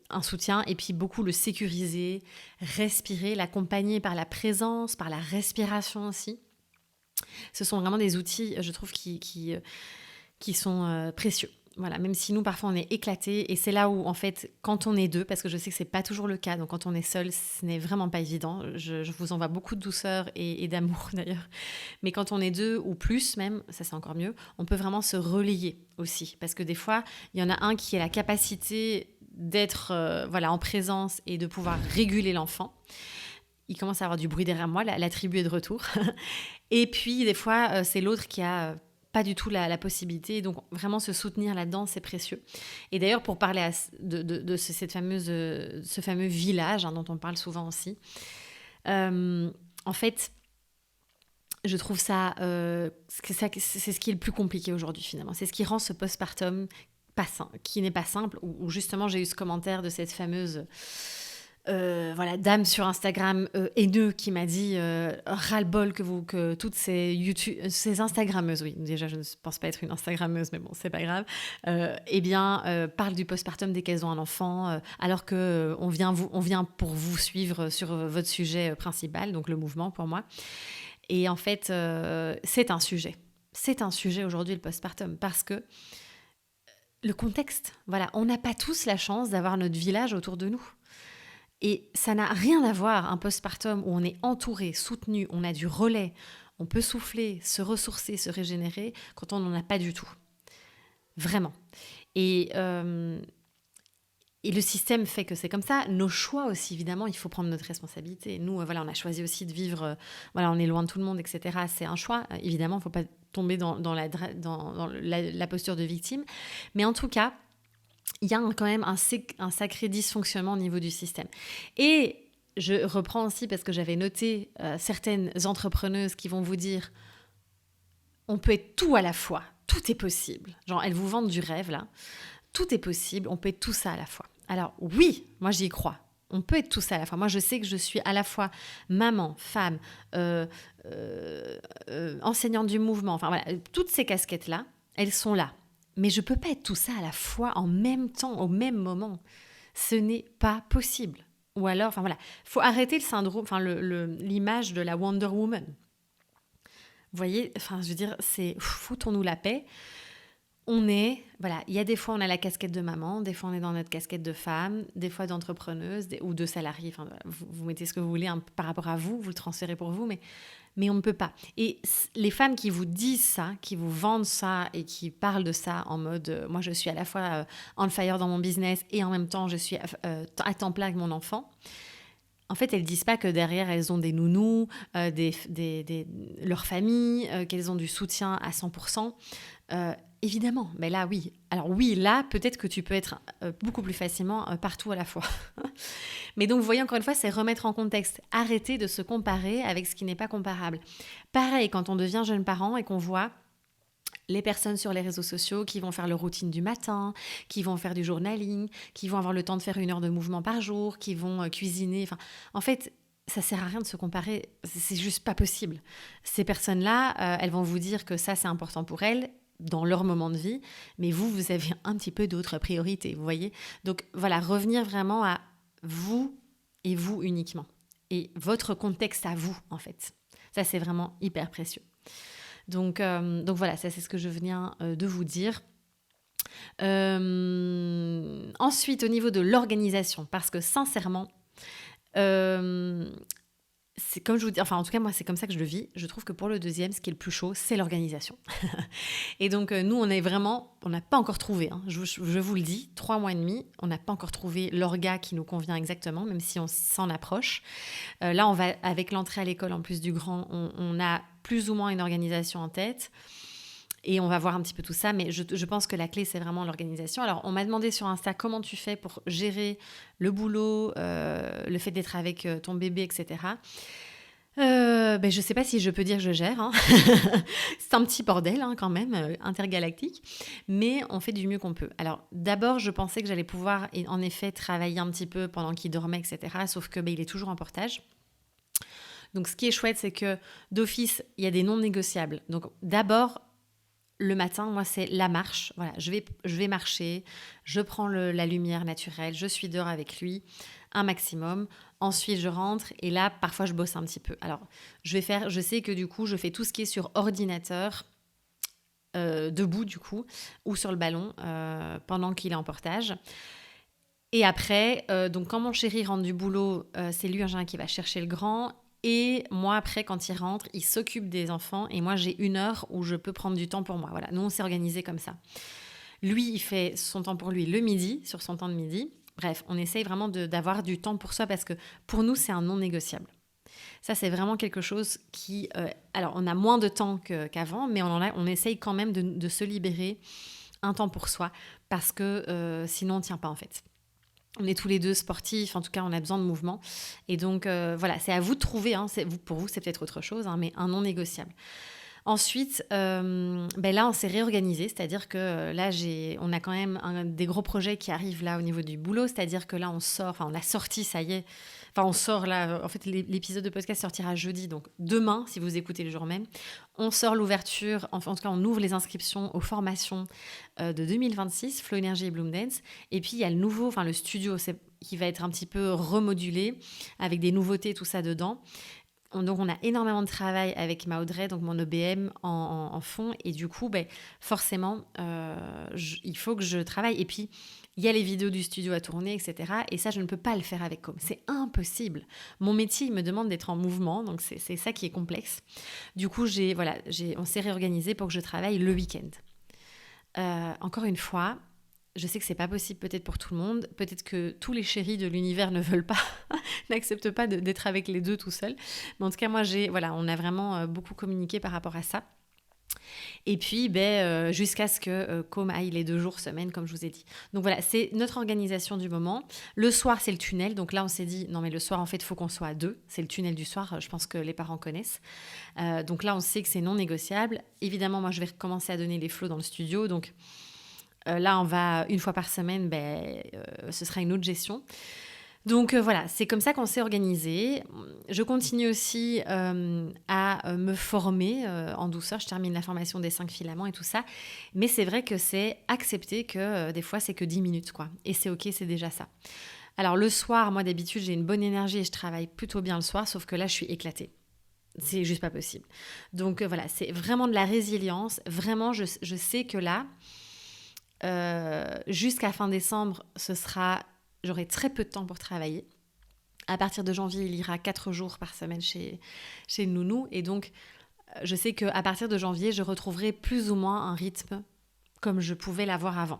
un soutien. Et puis beaucoup le sécuriser, respirer, l'accompagner par la présence, par la respiration aussi. Ce sont vraiment des outils, je trouve, qui sont précieux. Voilà, même si nous, parfois, on est éclatés. Et c'est là où, en fait, quand on est deux, parce que je sais que ce n'est pas toujours le cas, donc quand on est seul, ce n'est vraiment pas évident. Je vous envoie beaucoup de douceur et d'amour, d'ailleurs. Mais quand on est deux ou plus même, ça c'est encore mieux, on peut vraiment se relayer aussi. Parce que des fois, il y en a un qui a la capacité d'être en présence et de pouvoir réguler l'enfant. Il commence à avoir du bruit derrière moi, la tribu est de retour. Et puis, des fois, c'est l'autre qui a pas du tout la possibilité. Donc, vraiment se soutenir là-dedans, c'est précieux. Et d'ailleurs, pour parler de ce fameux village dont on parle souvent aussi, en fait, je trouve ça, c'est ce qui est le plus compliqué aujourd'hui finalement. C'est ce qui rend ce postpartum qui n'est pas simple. Où justement, j'ai eu ce commentaire de cette fameuse dame sur Instagram haineux qui m'a dit ras-le-bol que toutes ces Instagrammeuses, oui, déjà je ne pense pas être une Instagrammeuse, mais bon, c'est pas grave, parlent du postpartum dès qu'elles ont un enfant, alors que on vient pour vous suivre sur votre sujet principal, donc le mouvement pour moi. Et en fait, c'est un sujet. C'est un sujet aujourd'hui, le postpartum, parce que le contexte, voilà, on n'a pas tous la chance d'avoir notre village autour de nous. Et ça n'a rien à voir, un postpartum où on est entouré, soutenu, on a du relais, on peut souffler, se ressourcer, se régénérer, quand on n'en a pas du tout. Vraiment. Et le système fait que c'est comme ça. Nos choix aussi, évidemment, il faut prendre notre responsabilité. Nous, on a choisi aussi de vivre, on est loin de tout le monde, etc. C'est un choix. Évidemment, il ne faut pas tomber dans la posture de victime. Mais en tout cas, il y a quand même un sacré dysfonctionnement au niveau du système. Et je reprends aussi parce que j'avais noté certaines entrepreneuses qui vont vous dire on peut être tout à la fois, tout est possible. Genre, elles vous vendent du rêve là. Tout est possible, on peut être tout ça à la fois. Alors oui, moi j'y crois. On peut être tout ça à la fois. Moi, je sais que je suis à la fois maman, femme, enseignante du mouvement. Enfin voilà, toutes ces casquettes-là, elles sont là. Mais je ne peux pas être tout ça à la fois, en même temps, au même moment. Ce n'est pas possible. Ou alors, il faut arrêter le syndrome, l'image de la Wonder Woman. Vous voyez, je veux dire, c'est foutons-nous la paix. Il y a des fois, on a la casquette de maman, des fois, on est dans notre casquette de femme, des fois d'entrepreneuse ou de salarié. Vous mettez ce que vous voulez par rapport à vous, vous le transférez pour vous, mais on ne peut pas. Et les femmes qui vous disent ça, qui vous vendent ça et qui parlent de ça en mode moi je suis à la fois on fire dans mon business et en même temps je suis à temps plein avec mon enfant. En fait, elles ne disent pas que derrière, elles ont des nounous, leur famille, qu'elles ont du soutien à 100%. Évidemment, mais là, oui. Alors oui, là, peut-être que tu peux être beaucoup plus facilement partout à la fois. Mais donc, vous voyez, encore une fois, c'est remettre en contexte. Arrêter de se comparer avec ce qui n'est pas comparable. Pareil, quand on devient jeune parent et qu'on voit les personnes sur les réseaux sociaux qui vont faire leur routine du matin, qui vont faire du journaling, qui vont avoir le temps de faire 1 heure de mouvement par jour, qui vont cuisiner. En fait, ça sert à rien de se comparer. C'est juste pas possible. Ces personnes-là, elles vont vous dire que ça, c'est important pour elles dans leur moment de vie, mais vous avez un petit peu d'autres priorités, vous voyez. Donc voilà, revenir vraiment à vous et vous uniquement. Et votre contexte à vous, en fait. Ça, c'est vraiment hyper précieux. Donc voilà, ça c'est ce que je viens de vous dire. Ensuite, au niveau de l'organisation, parce que sincèrement, C'est comme je vous dis, enfin en tout cas moi c'est comme ça que je le vis. Je trouve que pour le deuxième, ce qui est le plus chaud, c'est l'organisation. Et donc nous on n'a pas encore trouvé, hein, je vous le dis, 3 mois et demi, on n'a pas encore trouvé l'orga qui nous convient exactement, même si on s'en approche. Là on va, avec l'entrée à l'école en plus du grand, on a plus ou moins une organisation en tête. Et on va voir un petit peu tout ça, mais je pense que la clé, c'est vraiment l'organisation. Alors, on m'a demandé sur Insta comment tu fais pour gérer le boulot, le fait d'être avec ton bébé, etc. Ben, je ne sais pas si je peux dire que je gère. Hein. C'est un petit bordel hein, quand même, intergalactique, mais on fait du mieux qu'on peut. Alors, d'abord, je pensais que j'allais pouvoir, en effet, travailler un petit peu pendant qu'il dormait, etc. Sauf que il est toujours en portage. Donc, ce qui est chouette, c'est que d'office, il y a des non négociables. Donc, d'abord, le matin, moi, c'est la marche. Voilà, je vais marcher, je prends la lumière naturelle, je suis dehors avec lui, un maximum. Ensuite, je rentre et là, parfois, je bosse un petit peu. Alors, je sais que du coup, je fais tout ce qui est sur ordinateur, debout du coup, ou sur le ballon, pendant qu'il est en portage. Et après, donc quand mon chéri rentre du boulot, c'est lui en général qui va chercher le grand. Et moi, après, quand il rentre, il s'occupe des enfants. Et moi, j'ai 1 heure où je peux prendre du temps pour moi. Voilà, nous, on s'est organisé comme ça. Lui, il fait son temps pour lui le midi, sur son temps de midi. Bref, on essaye vraiment d'avoir du temps pour soi parce que pour nous, c'est un non négociable. Ça, c'est vraiment quelque chose qui... alors, on a moins de temps qu'avant, mais on essaye quand même de se libérer un temps pour soi parce que sinon, on ne tient pas en fait. On est tous les deux sportifs, en tout cas, on a besoin de mouvement. Et donc, voilà, c'est à vous de trouver. Hein, pour vous, c'est peut-être autre chose, hein, mais un non négociable. Ensuite, là, on s'est réorganisé, c'est-à-dire que là, on a quand même des gros projets qui arrivent là au niveau du boulot, c'est-à-dire que là, on a sorti, ça y est, on sort là, en fait, l'épisode de podcast sortira jeudi, donc demain, si vous écoutez le jour même, on sort l'ouverture, enfin, en tout cas, on ouvre les inscriptions aux formations de 2026, Flow Energy et Bloom Dance, et puis il y a le studio, qui va être un petit peu remodulé, avec des nouveautés, tout ça dedans. Donc, on a énormément de travail avec ma Audrey, donc mon OBM en fond. Et du coup, forcément, il faut que je travaille. Et puis, il y a les vidéos du studio à tourner, etc. Et ça, je ne peux pas le faire avec Com. C'est impossible. Mon métier, il me demande d'être en mouvement. Donc, c'est ça qui est complexe. Du coup, on s'est réorganisé pour que je travaille le week-end. Encore une fois, je sais que c'est pas possible peut-être pour tout le monde. Peut-être que tous les chéris de l'univers ne veulent pas, n'acceptent pas d'être avec les deux tout seuls. Mais en tout cas, moi, on a vraiment beaucoup communiqué par rapport à ça. Et puis, jusqu'à ce que Com aille les 2 jours semaine, comme je vous ai dit. Donc voilà, c'est notre organisation du moment. Le soir, c'est le tunnel. Donc là, on s'est dit, non mais le soir, en fait, il faut qu'on soit à 2. C'est le tunnel du soir, je pense que les parents connaissent. Donc là, on sait que c'est non négociable. Évidemment, moi, je vais recommencer à donner les flows dans le studio. Donc là, on va 1 fois par semaine, ce sera une autre gestion. Donc voilà, c'est comme ça qu'on s'est organisé. Je continue aussi à me former en douceur. Je termine la formation des 5 filaments et tout ça. Mais c'est vrai que c'est accepter que des fois, c'est que 10 minutes, quoi. Et c'est OK, c'est déjà ça. Alors le soir, moi d'habitude, j'ai une bonne énergie et je travaille plutôt bien le soir, sauf que là, je suis éclatée. C'est juste pas possible. Donc voilà, c'est vraiment de la résilience. Vraiment, je sais que là... jusqu'à fin décembre, j'aurai très peu de temps pour travailler. À partir de janvier, il ira 4 jours par semaine chez le nounou. Et donc, je sais qu'à partir de janvier, je retrouverai plus ou moins un rythme comme je pouvais l'avoir avant.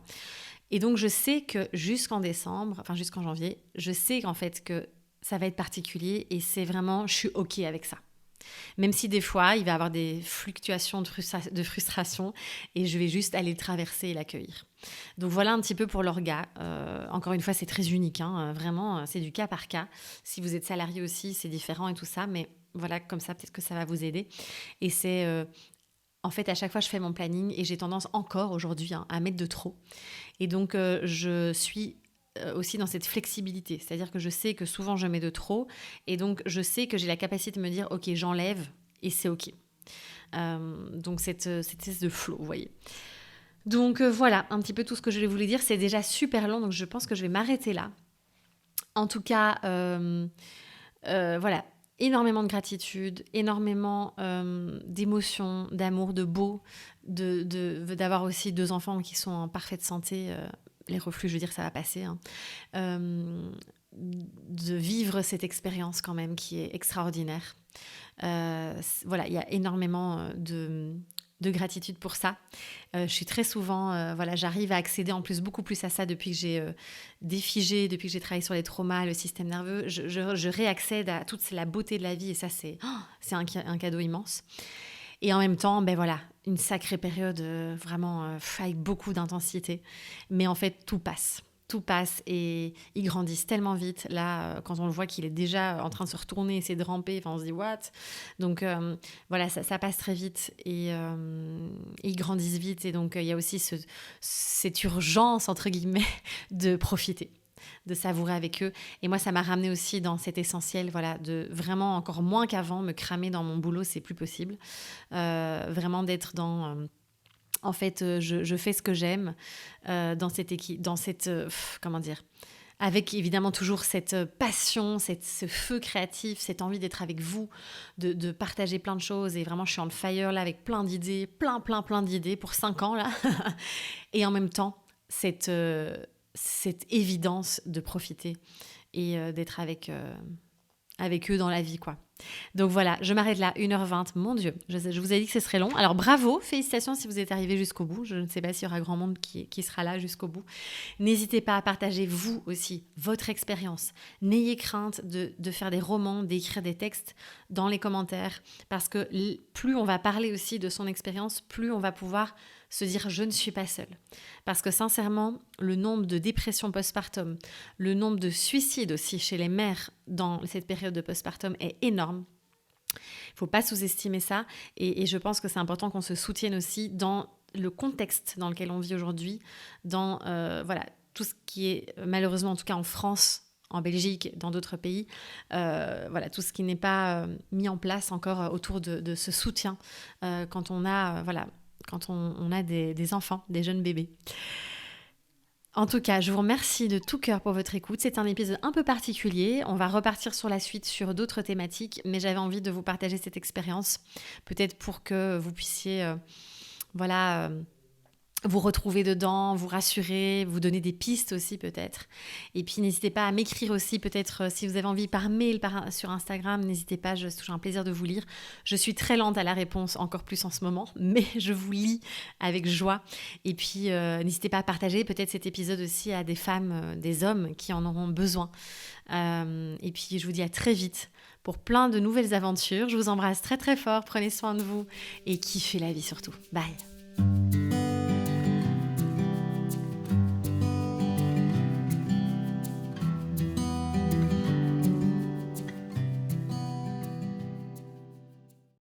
Et donc, je sais que jusqu'en janvier, je sais qu'en fait que ça va être particulier et je suis OK avec ça. Même si des fois, il va y avoir des fluctuations de frustration et je vais juste aller le traverser et l'accueillir. Donc voilà un petit peu pour l'orga. Encore une fois, c'est très unique. Hein, vraiment, c'est du cas par cas. Si vous êtes salarié aussi, c'est différent et tout ça. Mais voilà, comme ça, peut-être que ça va vous aider. Et c'est... en fait, à chaque fois, je fais mon planning et j'ai tendance encore aujourd'hui à mettre de trop. Et donc, je suis aussi dans cette flexibilité. C'est-à-dire que je sais que souvent, je mets de trop. Et donc, je sais que j'ai la capacité de me dire, OK, j'enlève et c'est OK. Donc, cette espèce de flow, vous voyez. Donc, voilà, un petit peu tout ce que je voulais dire. C'est déjà super long, donc je pense que je vais m'arrêter là. En tout cas, voilà, énormément de gratitude, énormément d'émotions, d'amour, de beau, d'avoir aussi 2 enfants qui sont en parfaite santé. Les reflux, je veux dire, ça va passer. Hein. de vivre cette expérience quand même qui est extraordinaire. Voilà, il y a énormément de gratitude pour ça. Je suis très souvent, voilà, j'arrive à accéder en plus beaucoup plus à ça depuis que j'ai défigé, depuis que j'ai travaillé sur les traumas, le système nerveux. Je réaccède à toute la beauté de la vie et ça, c'est un cadeau immense. Et en même temps, ben voilà, une sacrée période vraiment avec beaucoup d'intensité. Mais en fait, tout passe. Tout passe et ils grandissent tellement vite. Là, quand on le voit qu'il est déjà en train de se retourner, essayer de ramper, on se dit « what ?» Donc voilà, ça passe très vite et ils grandissent vite. Et donc, il y a aussi cette urgence, entre guillemets, de profiter, de savourer avec eux. Et moi, ça m'a ramené aussi dans cet essentiel, voilà, de vraiment encore moins qu'avant, me cramer dans mon boulot, c'est plus possible. Vraiment d'être dans... en fait, je fais ce que j'aime dans cette équipe, comment dire, avec évidemment toujours cette passion, ce feu créatif, cette envie d'être avec vous, de partager plein de choses. Et vraiment, je suis on fire là avec plein d'idées, plein d'idées pour 5 ans là. Et en même temps, cette évidence de profiter et d'être avec eux dans la vie, quoi. Donc voilà, je m'arrête là, 1h20, mon Dieu, je vous ai dit que ce serait long. Alors bravo, félicitations si vous êtes arrivés jusqu'au bout. Je ne sais pas s'il y aura grand monde qui sera là jusqu'au bout. N'hésitez pas à partager vous aussi, votre expérience. N'ayez crainte de faire des romans, d'écrire des textes dans les commentaires, parce que plus on va parler aussi de son expérience, plus on va pouvoir se dire « je ne suis pas seule ». Parce que sincèrement, le nombre de dépressions postpartum, le nombre de suicides aussi chez les mères dans cette période de postpartum est énorme. Il ne faut pas sous-estimer ça et je pense que c'est important qu'on se soutienne aussi dans le contexte dans lequel on vit aujourd'hui, dans voilà, tout ce qui est malheureusement en tout cas en France, en Belgique, dans d'autres pays, voilà, tout ce qui n'est pas mis en place encore autour de ce soutien quand on a, voilà, quand on a des enfants, des jeunes bébés. En tout cas, je vous remercie de tout cœur pour votre écoute. C'est un épisode un peu particulier. On va repartir sur la suite sur d'autres thématiques, mais j'avais envie de vous partager cette expérience, peut-être pour que vous puissiez vous retrouver dedans, vous rassurer, vous donner des pistes aussi peut-être. Et puis n'hésitez pas à m'écrire aussi peut-être si vous avez envie par mail, sur Instagram, n'hésitez pas, c'est toujours un plaisir de vous lire. Je suis très lente à la réponse, encore plus en ce moment, mais je vous lis avec joie. Et puis n'hésitez pas à partager peut-être cet épisode aussi à des femmes, des hommes qui en auront besoin. Et puis je vous dis à très vite pour plein de nouvelles aventures. Je vous embrasse très très fort, prenez soin de vous et kiffez la vie surtout. Bye.